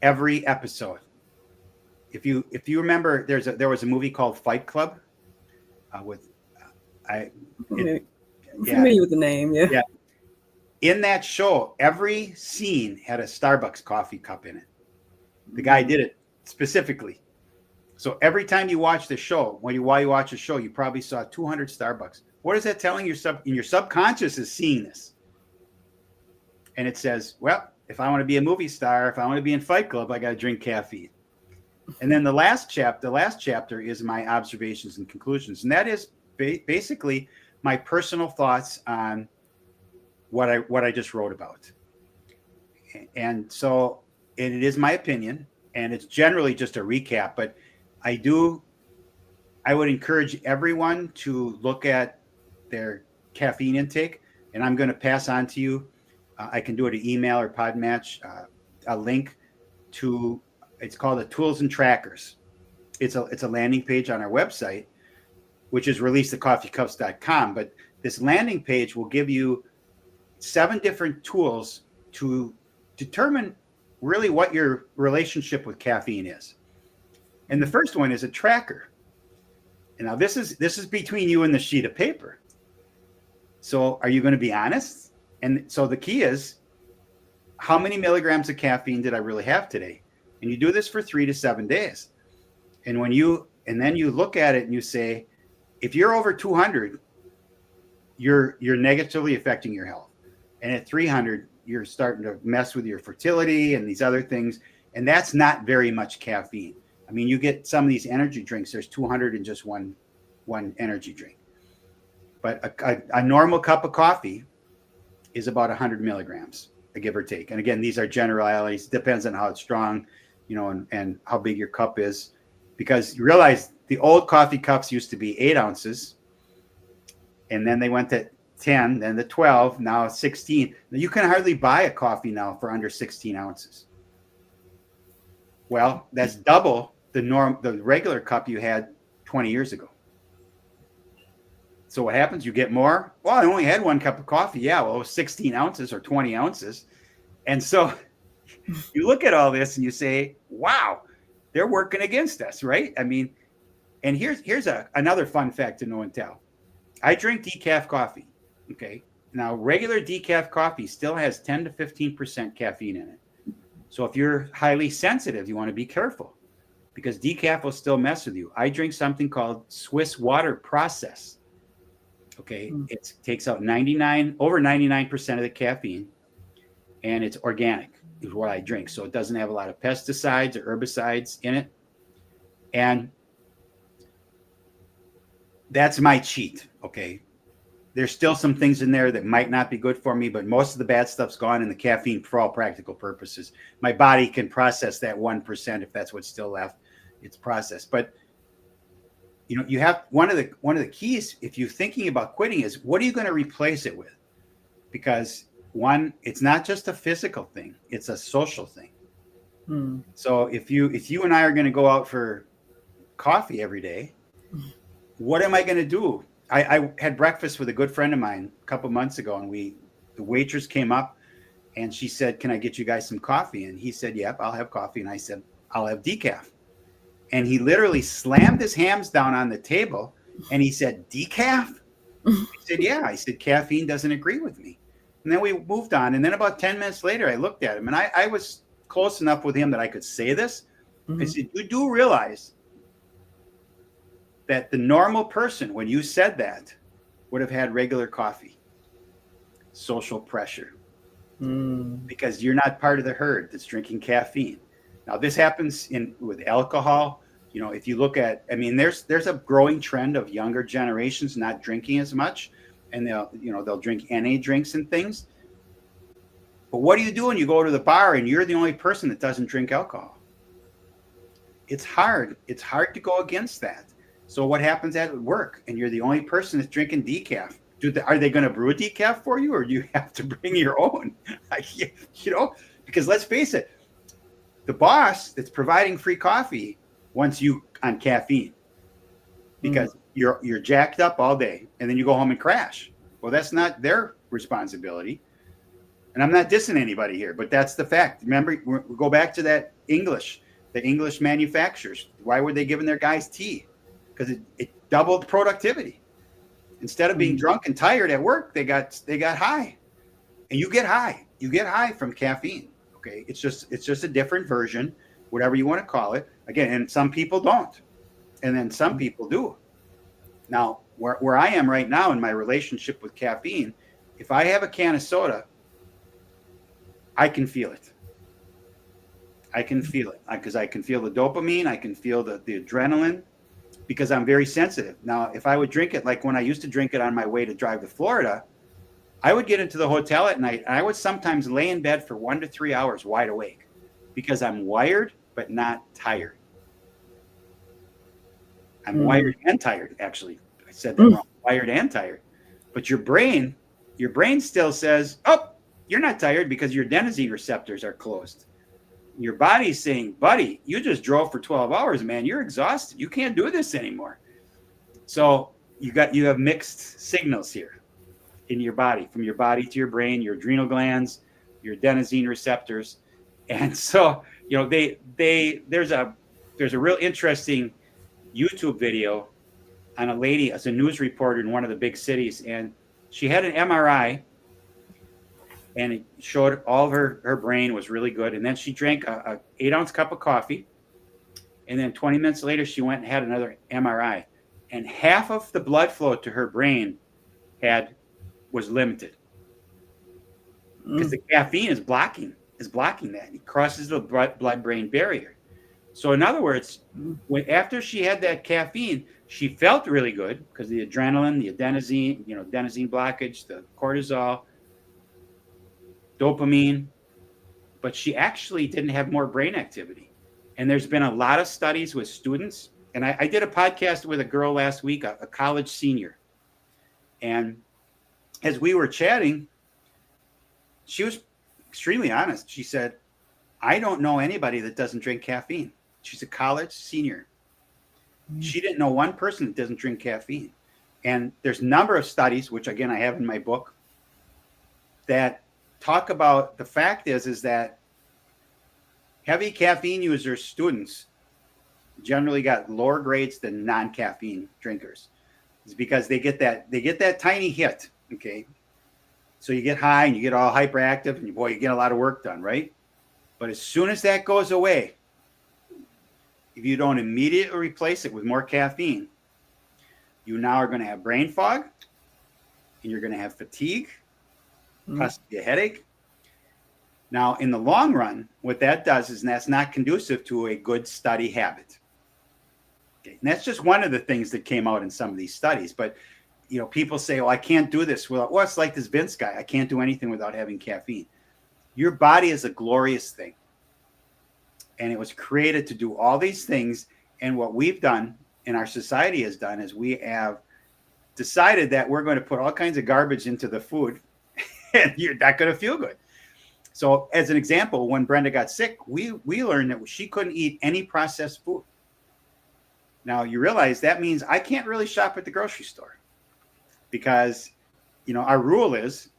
every episode. If you remember, there was a movie called Fight Club I'm familiar with the name. Yeah. In that show, every scene had a Starbucks coffee cup in it. The guy did it specifically. So every time you watch the show, while you watch the show, you probably saw 200 Starbucks. What is that telling your subconscious is seeing this? And it says, well, if I want to be a movie star, if I want to be in Fight Club, I got to drink caffeine. And then the last chapter is my observations and conclusions. And that is basically my personal thoughts on what I just wrote about. And so it is my opinion, and it's generally just a recap, but I would encourage everyone to look at their caffeine intake, and I'm going to pass on to you. I can do it an email or Podmatch, a link to, it's called the Tools and Trackers. It's a landing page on our website, which is releasethecoffeecups.com. But this landing page will give you 7 different tools to determine really what your relationship with caffeine is. And the first one is a tracker. And now this is between you and the sheet of paper. So are you going to be honest? And so the key is, how many milligrams of caffeine did I really have today? And you do this for 3 to 7 days. And then you look at it and you say, if you're over 200, you're negatively affecting your health. And at 300, you're starting to mess with your fertility and these other things. And that's not very much caffeine. I mean, you get some of these energy drinks, there's 200 in just one energy drink. But a normal cup of coffee is about 100 milligrams, give or take. And again, these are generalities, depends on how it's strong, and how big your cup is. Because you realize the old coffee cups used to be 8 ounces, and then they went to 10, then to 12, now 16. You can hardly buy a coffee now for under 16 ounces. Well, that's double the regular cup you had 20 years ago. So what happens? You get more. Well, I only had one cup of coffee. Yeah, well, it was 16 ounces or 20 ounces. And so you look at all this and you say, wow, they're working against us, right? I mean, and here's another fun fact to know and tell. I drink decaf coffee. Okay. Now, regular decaf coffee still has 10 to 15% caffeine in it. So if you're highly sensitive, you want to be careful because decaf will still mess with you. I drink something called Swiss water process. Okay. Mm. It takes out over 99% of the caffeine, and it's organic, is what I drink. So it doesn't have a lot of pesticides or herbicides in it. And that's my cheat. Okay. There's still some things in there that might not be good for me, but most of the bad stuff's gone in the caffeine for all practical purposes. My body can process that 1% if that's what's still left. It's processed. But you have one of the keys if you're thinking about quitting is what are you going to replace it with? Because one, it's not just a physical thing, it's a social thing. Mm. So if you and I are going to go out for coffee every day, what am I going to do? I had breakfast with a good friend of mine a couple months ago, and the waitress came up and she said, "Can I get you guys some coffee?" And he said, "Yep, I'll have coffee." And I said, "I'll have decaf." And he literally slammed his hams down on the table and he said, "Decaf?" I said, "Yeah." I said, "Caffeine doesn't agree with me." And then we moved on. And then about 10 minutes later, I looked at him and I was close enough with him that I could say this. I Mm-hmm. said, "You do realize that the normal person, when you said that, would have had regular coffee, social pressure, Mm. because you're not part of the herd that's drinking caffeine." Now, this happens with alcohol. If you look at, I mean, there's a growing trend of younger generations not drinking as much, and they'll drink NA drinks and things. But what do you do when you go to the bar and you're the only person that doesn't drink alcohol? It's hard. It's hard to go against that. So what happens at work and you're the only person that's drinking decaf? Are they going to brew a decaf for you, or do you have to bring your own? you know, because let's face it, the boss that's providing free coffee wants you on caffeine Mm. because you're jacked up all day and then you go home and crash. Well, that's not their responsibility. And I'm not dissing anybody here, but that's the fact. Remember, we go back to the English manufacturers. Why were they giving their guys tea? Because it doubled productivity. Instead of being Mm. drunk and tired at work, they got high. And you get high. You get high from caffeine. Okay, it's just a different version, whatever you want to call it. Again, and some people don't, and then some people do. Now, where I am right now in my relationship with caffeine, if I have a can of soda, I can feel it. I can feel it because I can feel the dopamine. I can feel the adrenaline because I'm very sensitive. Now, if I would drink it like when I used to drink it on my way to drive to Florida, I would get into the hotel at night and I would sometimes lay in bed for 1 to 3 hours wide awake because I'm wired but not tired. I'm Mm. wired and tired, actually. I said that Mm. wrong. Wired and tired. But your brain still says, "Oh, you're not tired because your adenosine receptors are closed." Your body's saying, "Buddy, you just drove for 12 hours, man. You're exhausted. You can't do this anymore." So you have mixed signals here in your body, from your body to your brain, your adrenal glands, your adenosine receptors. And so, there's a real interesting YouTube video on a lady as a news reporter in one of the big cities, and she had an MRI, and it showed all of her brain was really good. And then she drank a 8-ounce cup of coffee, and then 20 minutes later she went and had another MRI, and half of the blood flow to her brain had was limited because Mm. the caffeine is blocking that. It crosses the blood brain barrier. So in other words, Mm. after she had that caffeine, she felt really good because the adrenaline, the adenosine blockage, the cortisol, dopamine, but she actually didn't have more brain activity. And there's been a lot of studies with students. And I did a podcast with a girl last week, a college senior. And as we were chatting, she was extremely honest. She said, I don't know anybody that doesn't drink caffeine. She's a college senior. Mm. She didn't know one person that doesn't drink caffeine. And there's a number of studies, which again I have in my book, that talk about the fact is that heavy caffeine users, students, generally got lower grades than non-caffeine drinkers. It's because they get that tiny hit. Okay. So you get high and you get all hyperactive and boy, you get a lot of work done, right? But as soon as that goes away, if you don't immediately replace it with more caffeine, you now are going to have brain fog and you're going to have fatigue, Mm. possibly a headache. Now, in the long run, what that does is that's not conducive to a good study habit. Okay. And that's just one of the things that came out in some of these studies. But people say, "Well, I can't do this without." Well, it's like this Vince guy. I can't do anything without having caffeine. Your body is a glorious thing, and it was created to do all these things. And what we've done, and our society has done, is we have decided that we're going to put all kinds of garbage into the food, and you're not going to feel good. So, as an example, when Brenda got sick, we learned that she couldn't eat any processed food. Now, you realize that means I can't really shop at the grocery store because, our rule is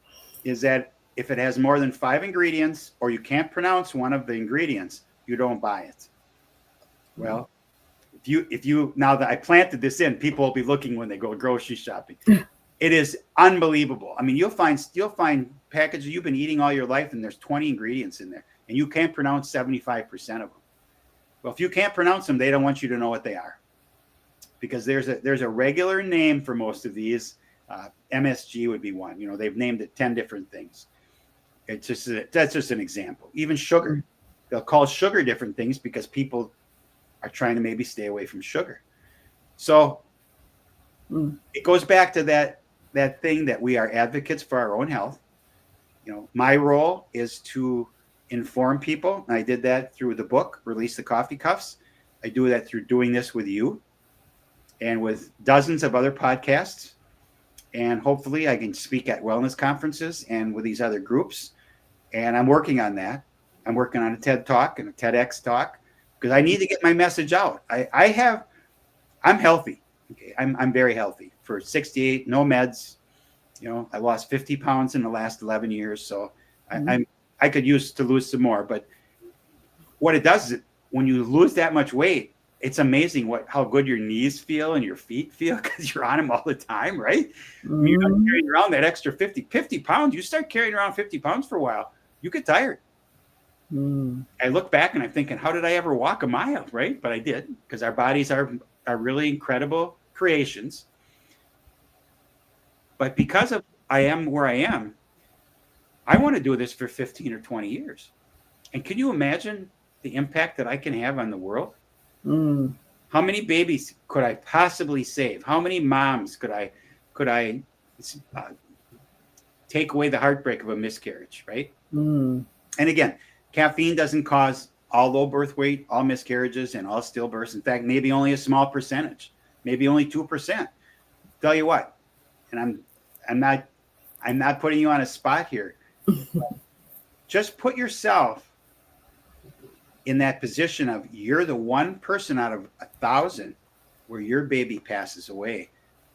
that if it has more than 5 ingredients or you can't pronounce one of the ingredients, you don't buy it. Well, if you now that I planted this in, people will be looking when they go grocery shopping. It is unbelievable. I mean, you'll find packages you've been eating all your life, and there's 20 ingredients in there, and you can't pronounce 75% of them. Well, if you can't pronounce them, they don't want you to know what they are, because there's a regular name for most of these. MSG would be one. They've named it 10 different things. That's just an example. Even sugar, they'll call sugar different things because people are trying to maybe stay away from sugar. So it goes back to that thing that we are advocates for our own health. My role is to inform people. And I did that through the book, Release the Coffee Cuffs. I do that through doing this with you and with dozens of other podcasts. And hopefully I can speak at wellness conferences and with these other groups. And I'm working on that. I'm working on a TED Talk and a TEDx talk because I need to get my message out. I'm healthy. Okay. I'm very healthy. For 68, no meds. I lost 50 pounds in the last 11 years. So I could use to lose some more. But what it does is when you lose that much weight, it's amazing how good your knees feel and your feet feel because you're on them all the time, right? I mean, you're not carrying around that extra 50 pounds. You start carrying around 50 pounds for a while, you get tired. I look back and I'm thinking, how did I ever walk a mile, right? But I did, because our bodies are really incredible creations. But because of I am where I am, I want to do this for 15 or 20 years. And can you imagine the impact that I can have on the world? How many babies could I possibly save? How many moms could I take away the heartbreak of a miscarriage, right? And again, caffeine doesn't cause all low birth weight, all miscarriages, and all stillbirths. In fact, maybe only a small percentage, maybe only 2%. Tell you what, and I'm not putting you on a spot here. Just put yourself in that position of you're the one person out of 1,000 where your baby passes away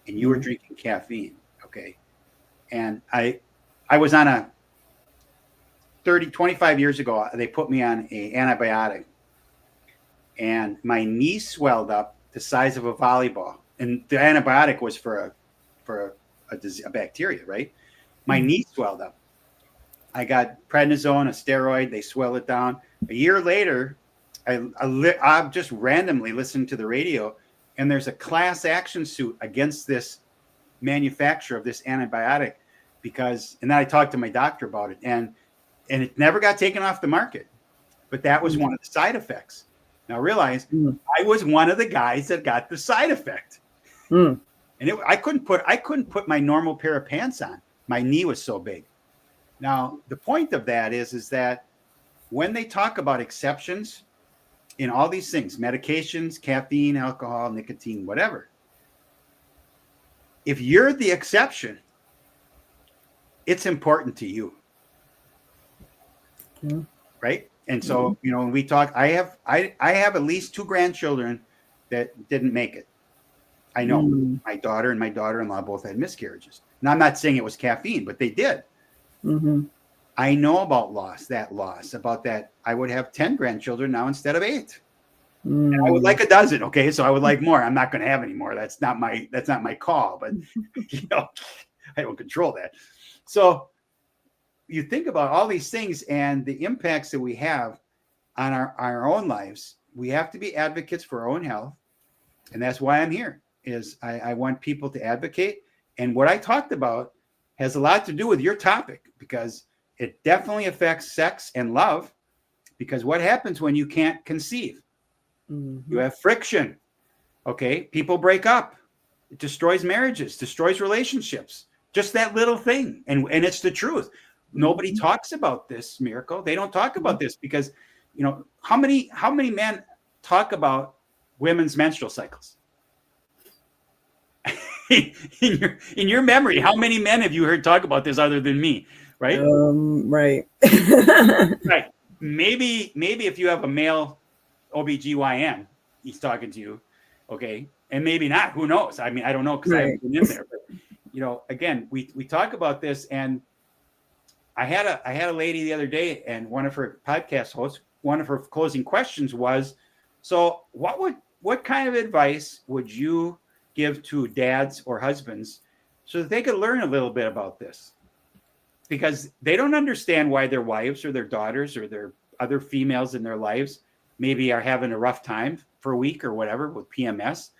and you were drinking caffeine. Okay. And I was on a 25 years ago, they put me on an antibiotic and my knee swelled up the size of a volleyball. And the antibiotic was for a bacteria, right? My knee swelled up. I got prednisone, a steroid. They swell it down. A year later, I just randomly listened to the radio, and there's a class action suit against this manufacturer of this antibiotic and then I talked to my doctor about it, and it never got taken off the market. But that was one of the side effects. Now realize I was one of the guys that got the side effect, and I couldn't put my normal pair of pants on. My knee was so big. Now, the point of that is that when they talk about exceptions in all these things, medications, caffeine, alcohol, nicotine, whatever, if you're the exception, it's important to you, right? And so, when we talk, I have at least two grandchildren that didn't make it. I know Mm-hmm. my daughter and my daughter-in-law both had miscarriages. Now, I'm not saying it was caffeine, but they did. Mm-hmm. I know about loss, about that. I would have 10 grandchildren now instead of 8. I would Mm. like a dozen. Okay. So I would like more. I'm not going to have any more. That's not my call, but you know, I don't control that. So you think about all these things and the impacts that we have on our own lives. We have to be advocates for our own health. And that's why I'm here is I want people to advocate. And what I talked about has a lot to do with your topic because it definitely affects sex and love because what happens when you can't conceive? You Mm-hmm. have friction. Okay. People break up. It destroys marriages, destroys relationships. Just that little thing. And it's the truth. Nobody Mm-hmm. talks about this miracle. They don't talk about this because, how many men talk about women's menstrual cycles? in your memory, how many men have you heard talk about this other than me? Right? Right. Right. Maybe if you have a male OBGYN, he's talking to you. Okay. And maybe not. Who knows? I mean, I don't know because I Right. haven't been in there. But again, we talk about this, and I had a lady the other day, and one of her podcast hosts, one of her closing questions was, so what kind of advice would you give to dads or husbands so that they could learn a little bit about this? Because they don't understand why their wives or their daughters or their other females in their lives maybe are having a rough time for a week or whatever with PMS.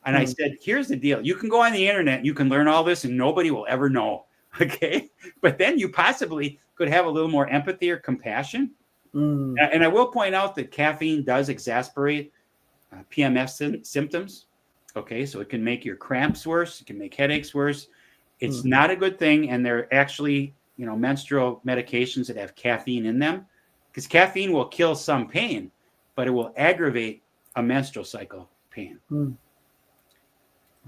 And I Mm. said, here's the deal. You can go on the internet, you can learn all this, and nobody will ever know. Okay. But then you possibly could have a little more empathy or compassion. Mm. And I will point out that caffeine does exacerbate PMS symptoms. Okay. So it can make your cramps worse, it can make headaches worse. It's Mm. not a good thing. And they're actually, menstrual medications that have caffeine in them because caffeine will kill some pain, but it will aggravate a menstrual cycle pain. Mm.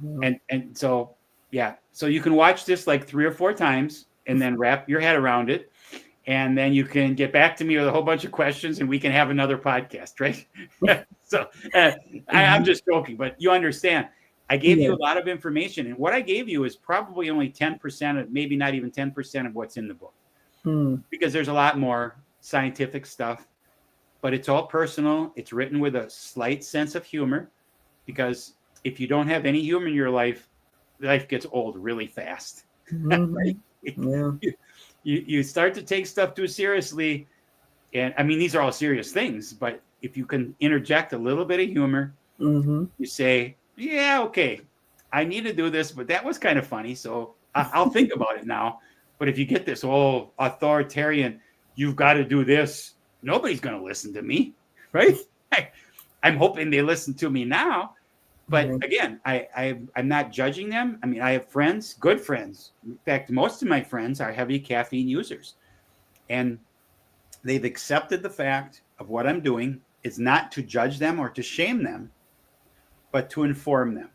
Yeah. And so, yeah, so you can watch this like 3 or 4 times and then wrap your head around it. And then you can get back to me with a whole bunch of questions and we can have another podcast, right? So I'm Mhm. just joking, but you understand. I gave you Yeah. a lot of information, and what I gave you is probably only 10% of, maybe not even 10% of what's in the book, Mm. because there's a lot more scientific stuff, but it's all personal. It's written with a slight sense of humor, because if you don't have any humor in your life gets old really fast. Mhm. Yeah. You start to take stuff too seriously, and I mean these are all serious things, but if you can interject a little bit of humor, Mhm. you say, yeah, okay, I need to do this, but that was kind of funny, so I'll think about it now. But if you get this whole authoritarian, you've got to do this, nobody's going to listen to me, right? I'm hoping they listen to me now. But Right. again, I'm not judging them. I mean, I have friends, good friends. In fact, most of my friends are heavy caffeine users, and they've accepted the fact of what I'm doing is not to judge them or to shame them, but to inform them.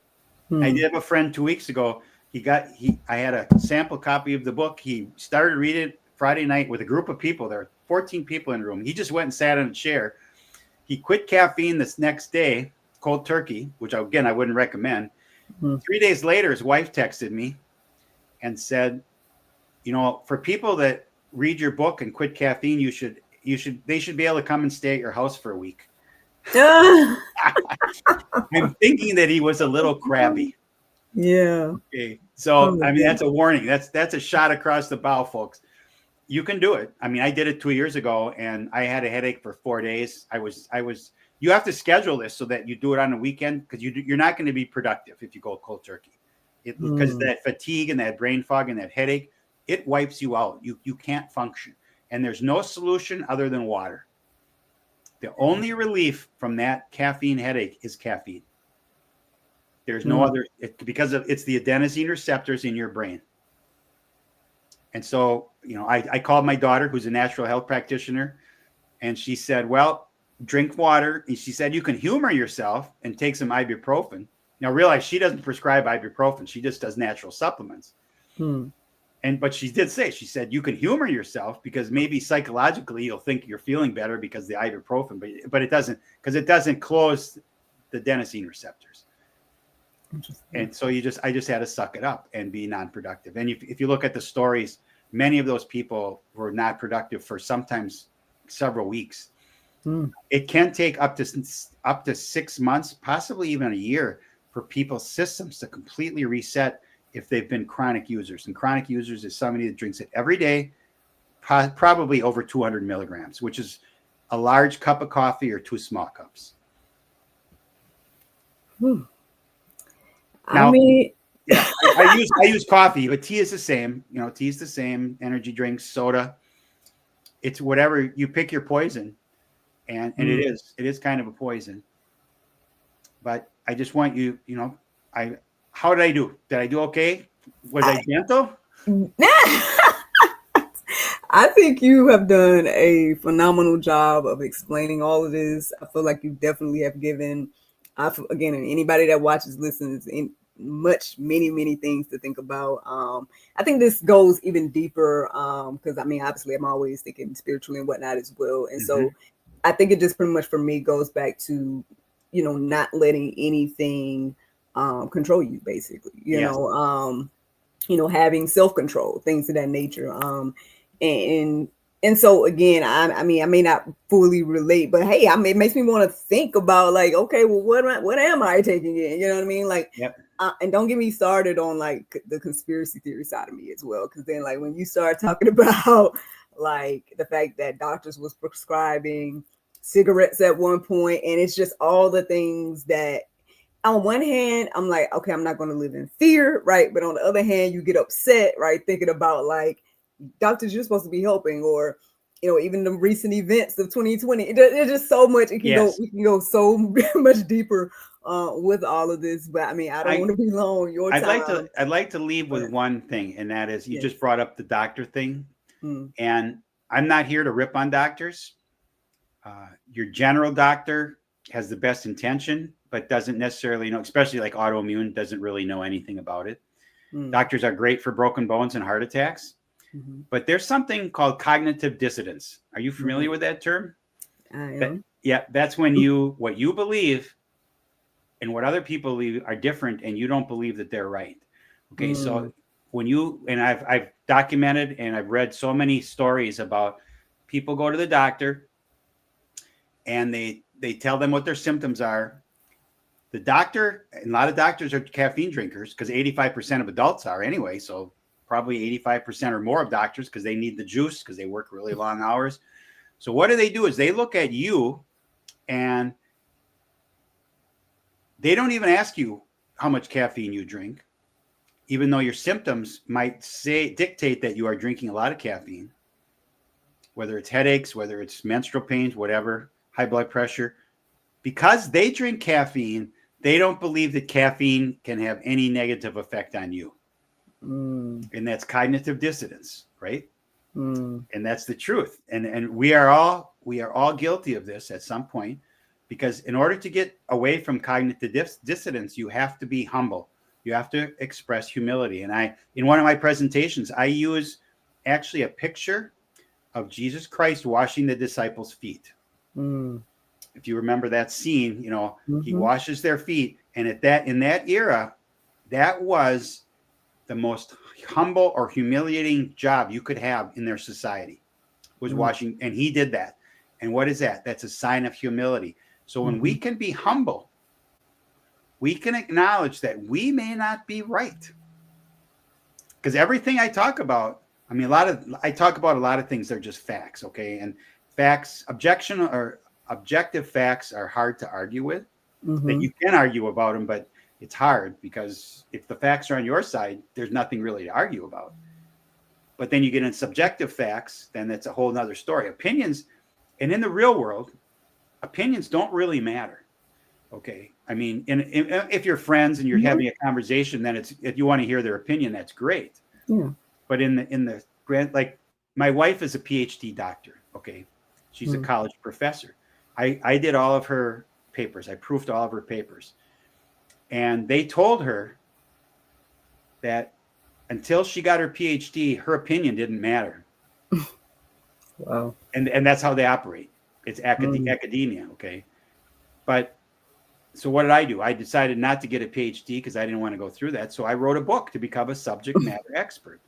I Mm. did have a friend 2 weeks ago. I had a sample copy of the book. He started reading it Friday night with a group of people. There were 14 people in the room. He just went and sat in a chair. He quit caffeine this next day, cold turkey, which again I wouldn't recommend. Mm. 3 days later, his wife texted me and said, for people that read your book and quit caffeine, they should be able to come and stay at your house for a week. Ah. I'm thinking that he was a little crabby. Yeah. Okay. Oh So my I mean goodness. that's a warning. That's a shot across the bow, folks. You can do it. I mean, I did it 2 years ago and I had a headache for 4 days. I was you have to schedule this so that you do it on the weekend, because you're not going to be productive if you go cold turkey. Because Mm. that fatigue and that brain fog and that headache, it wipes you out. You can't function. And there's no solution other than water. The only relief from that caffeine headache is caffeine. There's no Mm. other, because it's the adenosine receptors in your brain. And so, I called my daughter, who's a natural health practitioner, and she said, well, drink water. And she said, you can humor yourself and take some ibuprofen. Now, realize she doesn't prescribe ibuprofen. She just does natural supplements. Mm. but she did say, she said, you can humor yourself because maybe psychologically you'll think you're feeling better because the ibuprofen, but it doesn't, because it doesn't close the adenosine receptors. Interesting. And so I just had to suck it up and be non-productive. And if you look at the stories, many of those people were not productive for sometimes several weeks. Mm. It can take up to 6 months, possibly even a year, for people's systems to completely reset if they've been chronic users. And chronic users is somebody that drinks it every day, probably over 200 milligrams, which is a large cup of coffee or 2 small cups. Whew. I Now, mean, yeah, I use coffee, but tea is the same. You know, tea is the same. Energy drinks, soda, it's whatever you pick your poison, and mm. it is kind of a poison. But I just want you, you know, I how did I do? Did I do okay? Was I I, gentle? I think you have done a phenomenal job of explaining all of this. I feel like you definitely have given, again, and anybody that watches, listens, in many things to think about. I think this goes even deeper because I mean, obviously, I'm always thinking spiritually and whatnot as well, and Mm-hmm. so I think it just pretty much for me goes back to, not letting anything control you, basically. Yes. Having self control, things of that nature. And and so again, I mean, I may not fully relate, but hey, it makes me want to think about like, okay, well, what am I taking in? You know what I mean? Like, Yep. and don't get me started on like the conspiracy theory side of me as well, because then like when you start talking about like the fact that doctors was prescribing cigarettes at one point, and it's just all the things that on one hand, I'm like, okay, I'm not going to live in fear, right? But on the other hand, you get upset, right? Thinking about like doctors, you're supposed to be helping, or even the recent events of 2020. There's just so much. Yes. We can go so much deeper with all of this. But I mean, I don't I want to be long your time. I'd like to leave with But one thing, and that is you yes. just brought up the doctor thing, Mm, and I'm not here to rip on doctors. Your general doctor has the best intention, but doesn't necessarily know, especially like autoimmune, doesn't really know anything about it. mm, Doctors are great for broken bones and heart attacks, mm-hmm. but there's something called cognitive dissonance. Are you familiar Right. with that term? I That, am. yeah, that's when what you believe and what other people believe are different, and you don't believe that they're right. Okay, so Mm, when you and I've documented and I've read so many stories about people go to the doctor and they tell them what their symptoms are. The doctor, and a lot of doctors are caffeine drinkers because 85% of adults are anyway. So probably 85% or more of doctors because they need the juice because they work really long hours. So what do? Is they look at you and they don't even ask you how much caffeine you drink, even though your symptoms might dictate that you are drinking a lot of caffeine, whether it's headaches, whether it's menstrual pains, whatever, high blood pressure. Because they drink caffeine, they don't believe that caffeine can have any negative effect on you. mm, And that's cognitive dissonance, right? mm, And that's the truth. And we are all guilty of this at some point, because in order to get away from cognitive dissonance, you have to be humble. You have to express humility. And in one of my presentations, I use actually a picture of Jesus Christ washing the disciples' feet. mm, If you remember that scene, he mm-hmm. washes their feet, and in that era, that was the most humble or humiliating job you could have in their society, was Mm, washing, and he did that. And what is that? That's a sign of humility. So when we mm-hmm. can be humble, we can acknowledge that we may not be right. Because everything I talk about, I mean, I talk about a lot of things that are just facts, okay? And objective facts are hard to argue with. That Mm-hmm. you can argue about them, but it's hard because if the facts are on your side, there's nothing really to argue about. But then you get in subjective facts, then that's a whole nother story. Opinions, and in the real world, opinions don't really matter. Okay. I mean, if you're friends and you're Mm-hmm. having a conversation, then if you want to hear their opinion, that's great. Yeah. But in the grant, like my wife is a PhD doctor. Okay. She's a Mm, college professor. I did all of her papers. I proofed all of her papers. And they told her that until she got her PhD, her opinion didn't matter. Wow. And that's how they operate. It's academia, okay? But so what did I do? I decided not to get a PhD because I didn't want to go through that. So I wrote a book to become a subject matter expert.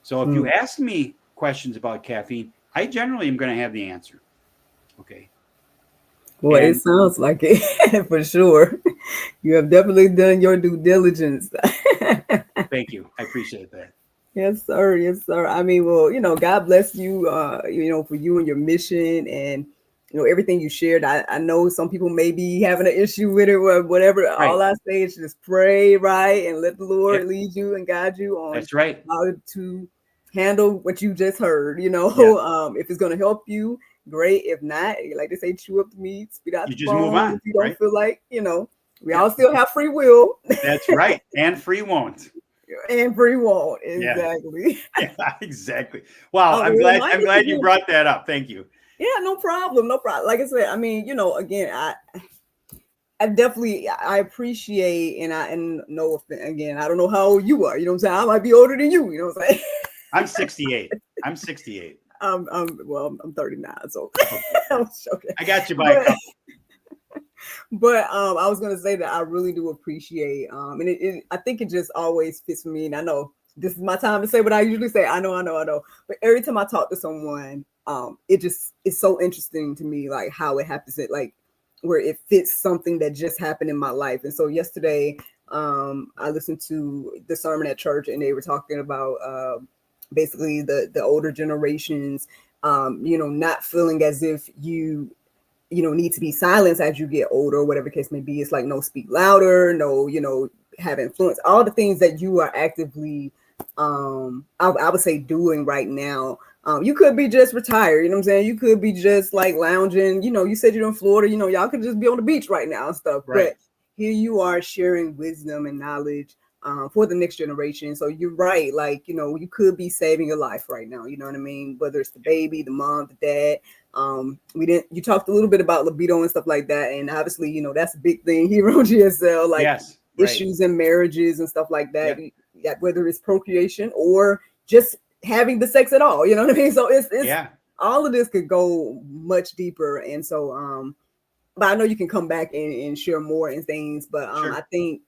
So if you ask me questions about caffeine, I generally am going to have the answer. Okay. Well, it And sounds like it for sure. You have definitely done your due diligence. thank you. I appreciate that. Yes, sir. Yes, sir. I mean, well, God bless you, for you and your mission and, everything you shared. I know some people may be having an issue with it or whatever. Right. All I say is just pray, right? And let the Yep. Lord lead you and guide you on That's right. how to handle what you just heard, Yes. if it's going to help you, great. If not, like they say, chew up the meat, spit out You the just move bones. on, If you don't right? feel like, we Yep. all still have free will. That's right. And free won't. And free won't. Yeah. Exactly. Yeah, exactly. Wow. I'm Remind us glad you again. brought that up. Thank you. Yeah, no problem. No problem. Like I said, I mean, again, I definitely I appreciate and no again, I don't know how old you are, you know what I'm saying? I might be older than you, you know what I'm saying? I'm 68. I'm 68. I'm 39, so Okay. I'm joking. I got you by a couple. But I was gonna say that I really do appreciate and I think it just always fits for me. And I know this is my time to say what I usually say. I know. But every time I talk to someone, it's so interesting to me, like how it happens, like where it fits something that just happened in my life. And so yesterday, I listened to the sermon at church, and they were talking about basically the older generations, not feeling as if you need to be silenced as you get older, or whatever the case may be. It's like no, speak louder, no, have influence, all the things that you are actively I would say doing right now. You could be just retired, you know what I'm saying? You could be just like lounging, you said you're in Florida, y'all could just be on the beach right now and stuff. Right. But here you are sharing wisdom and knowledge for the next generation. So you're right, like, you could be saving your life right now, you know what I mean? Whether it's the baby, the mom, the dad. You talked a little bit about libido and stuff like that, and obviously, that's a big thing here on GSL, like Yes. Right. issues in marriages and stuff like that. Yep. Whether it's procreation or just having the sex at all, you know what I mean? So it's all of this could go much deeper. And so but I know you can come back and share more and things, but Sure. I think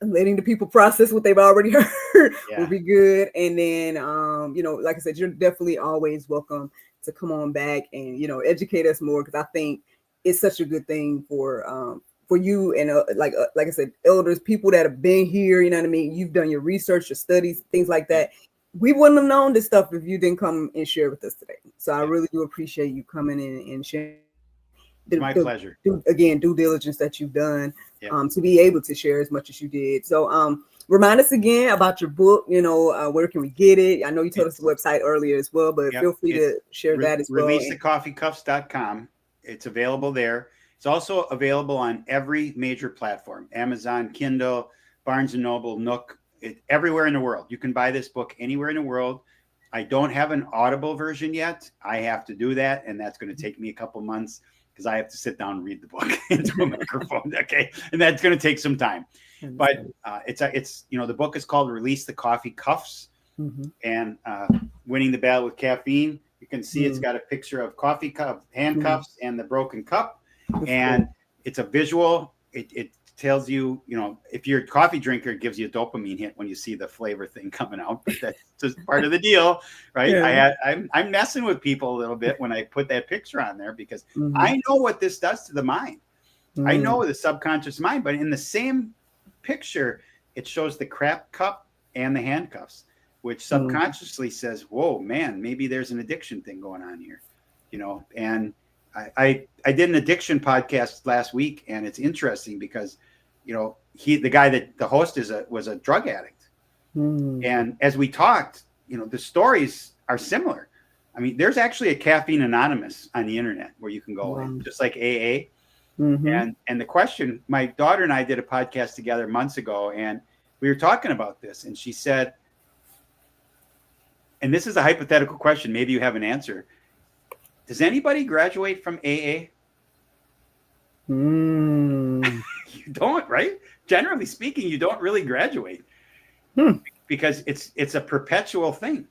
letting the people process what they've already heard will be good. And then like I said, you're definitely always welcome to come on back and educate us more, because I think it's such a good thing for you and like I said, elders, people that have been here, you know what I mean? You've done your research, your studies, things like that. We wouldn't have known this stuff if you didn't come and share with us today. So I really do appreciate you coming in and sharing My pleasure. due diligence that you've done to be able to share as much as you did. So remind us again about your book, where can we get it? I know you told us the website earlier as well, but feel free to share that as well. ReleaseTheCoffeeCuffs.com. It's available there. It's also available on every major platform: Amazon, Kindle, Barnes & Noble, Nook, everywhere in the world. You can buy this book anywhere in the world. I don't have an Audible version yet. I have to do that, and that's going to take me a couple months because I have to sit down and read the book into a microphone. Okay, and that's going to take some time. But it's the book is called Release the Coffee Cuffs, and Winning the Battle with Caffeine. You can see it's got a picture of coffee cup handcuffs and the broken cup, and it's a visual. It tells you, if you're a coffee drinker, it gives you a dopamine hit when you see the flavor thing coming out. But that's just part of the deal, right? Yeah. I'm messing with people a little bit when I put that picture on there, because I know what this does to the mind. I know the subconscious mind, but in the same picture, it shows the crap cup and the handcuffs, which subconsciously says, whoa, man, maybe there's an addiction thing going on here, and I did an addiction podcast last week, and it's interesting because, the host was a drug addict. And as we talked, the stories are similar. I mean, there's actually a Caffeine Anonymous on the internet where you can go in, just like AA. And the question, my daughter and I did a podcast together months ago, and we were talking about this, and she said, and this is a hypothetical question, maybe you have an answer: does anybody graduate from AA? You don't, right? Generally speaking, you don't really graduate because it's a perpetual thing.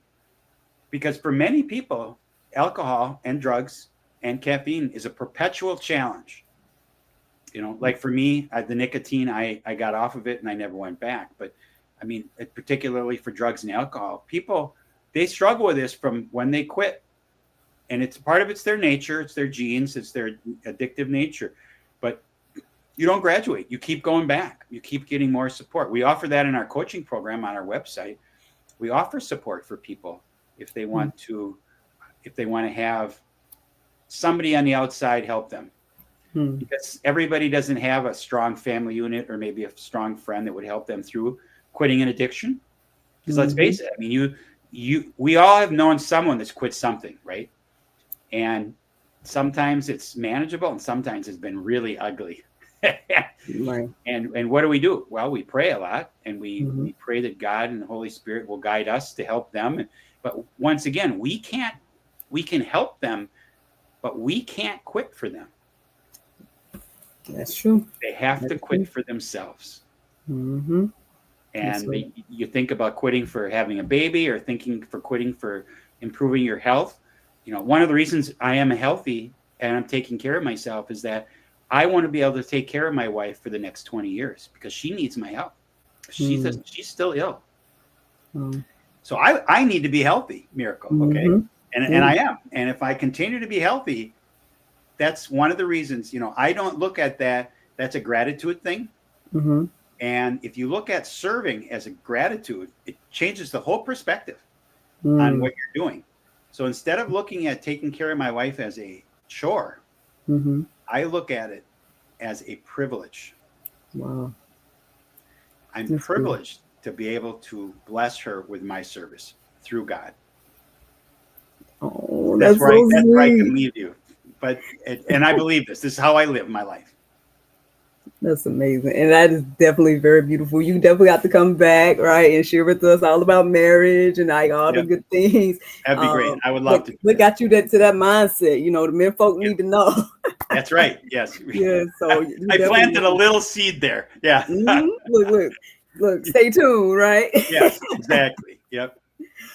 Because for many people, alcohol and drugs and caffeine is a perpetual challenge. Like for me, the nicotine, I got off of it and I never went back. But I mean, particularly for drugs and alcohol, people, they struggle with this from when they quit. And it's part of it's their nature, it's their genes, it's their addictive nature. But you don't graduate. You keep going back. You keep getting more support. We offer that in our coaching program on our website. We offer support for people if they want to have somebody on the outside help them. Because everybody doesn't have a strong family unit or maybe a strong friend that would help them through quitting an addiction. Because let's face it, I mean, we all have known someone that's quit something, right? And sometimes it's manageable and sometimes it's been really ugly. Right. And what do? Well, we pray a lot, and we pray that God and the Holy Spirit will guide us to help them. But once again, we can help them, but we can't quit for them. That's true. They have to quit for themselves. Mm-hmm. And you think about quitting for having a baby or quitting for improving your health. One of the reasons I am healthy and I'm taking care of myself is that I want to be able to take care of my wife for the next 20 years because she needs my help. She's still ill. So I need to be healthy, Miracle. Okay. And I am. And if I continue to be healthy, that's one of the reasons, I don't look at that. That's a gratitude thing. And if you look at serving as a gratitude, it changes the whole perspective on what you're doing. So instead of looking at taking care of my wife as a chore, I look at it as a privilege. Wow. I'm privileged to be able to bless her with my service through God. Oh, that's where I can leave you. And I believe this. This is how I live my life. That's amazing. And that is definitely very beautiful. You definitely got to come back, right, and share with us all about marriage and all the good things. That'd be great. I would love to. What got you to that mindset? The men folk need to know. That's right. Yes. Yeah. So I planted a little seed there. Yeah. Look, stay tuned, right? Yes, exactly. Yep.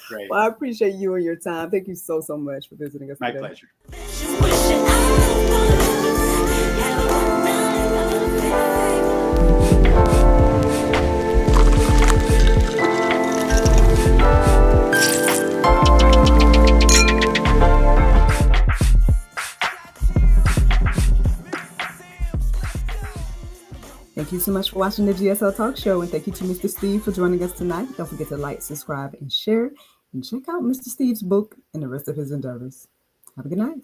Great. Well, I appreciate you and your time. Thank you so much for visiting us My today. pleasure. Thank you so much for watching the GSL Talk Show, and thank you to Mr. Steve for joining us tonight. Don't forget to like, subscribe, and share, and check out Mr. Steve's book and the rest of his endeavors. Have a good night.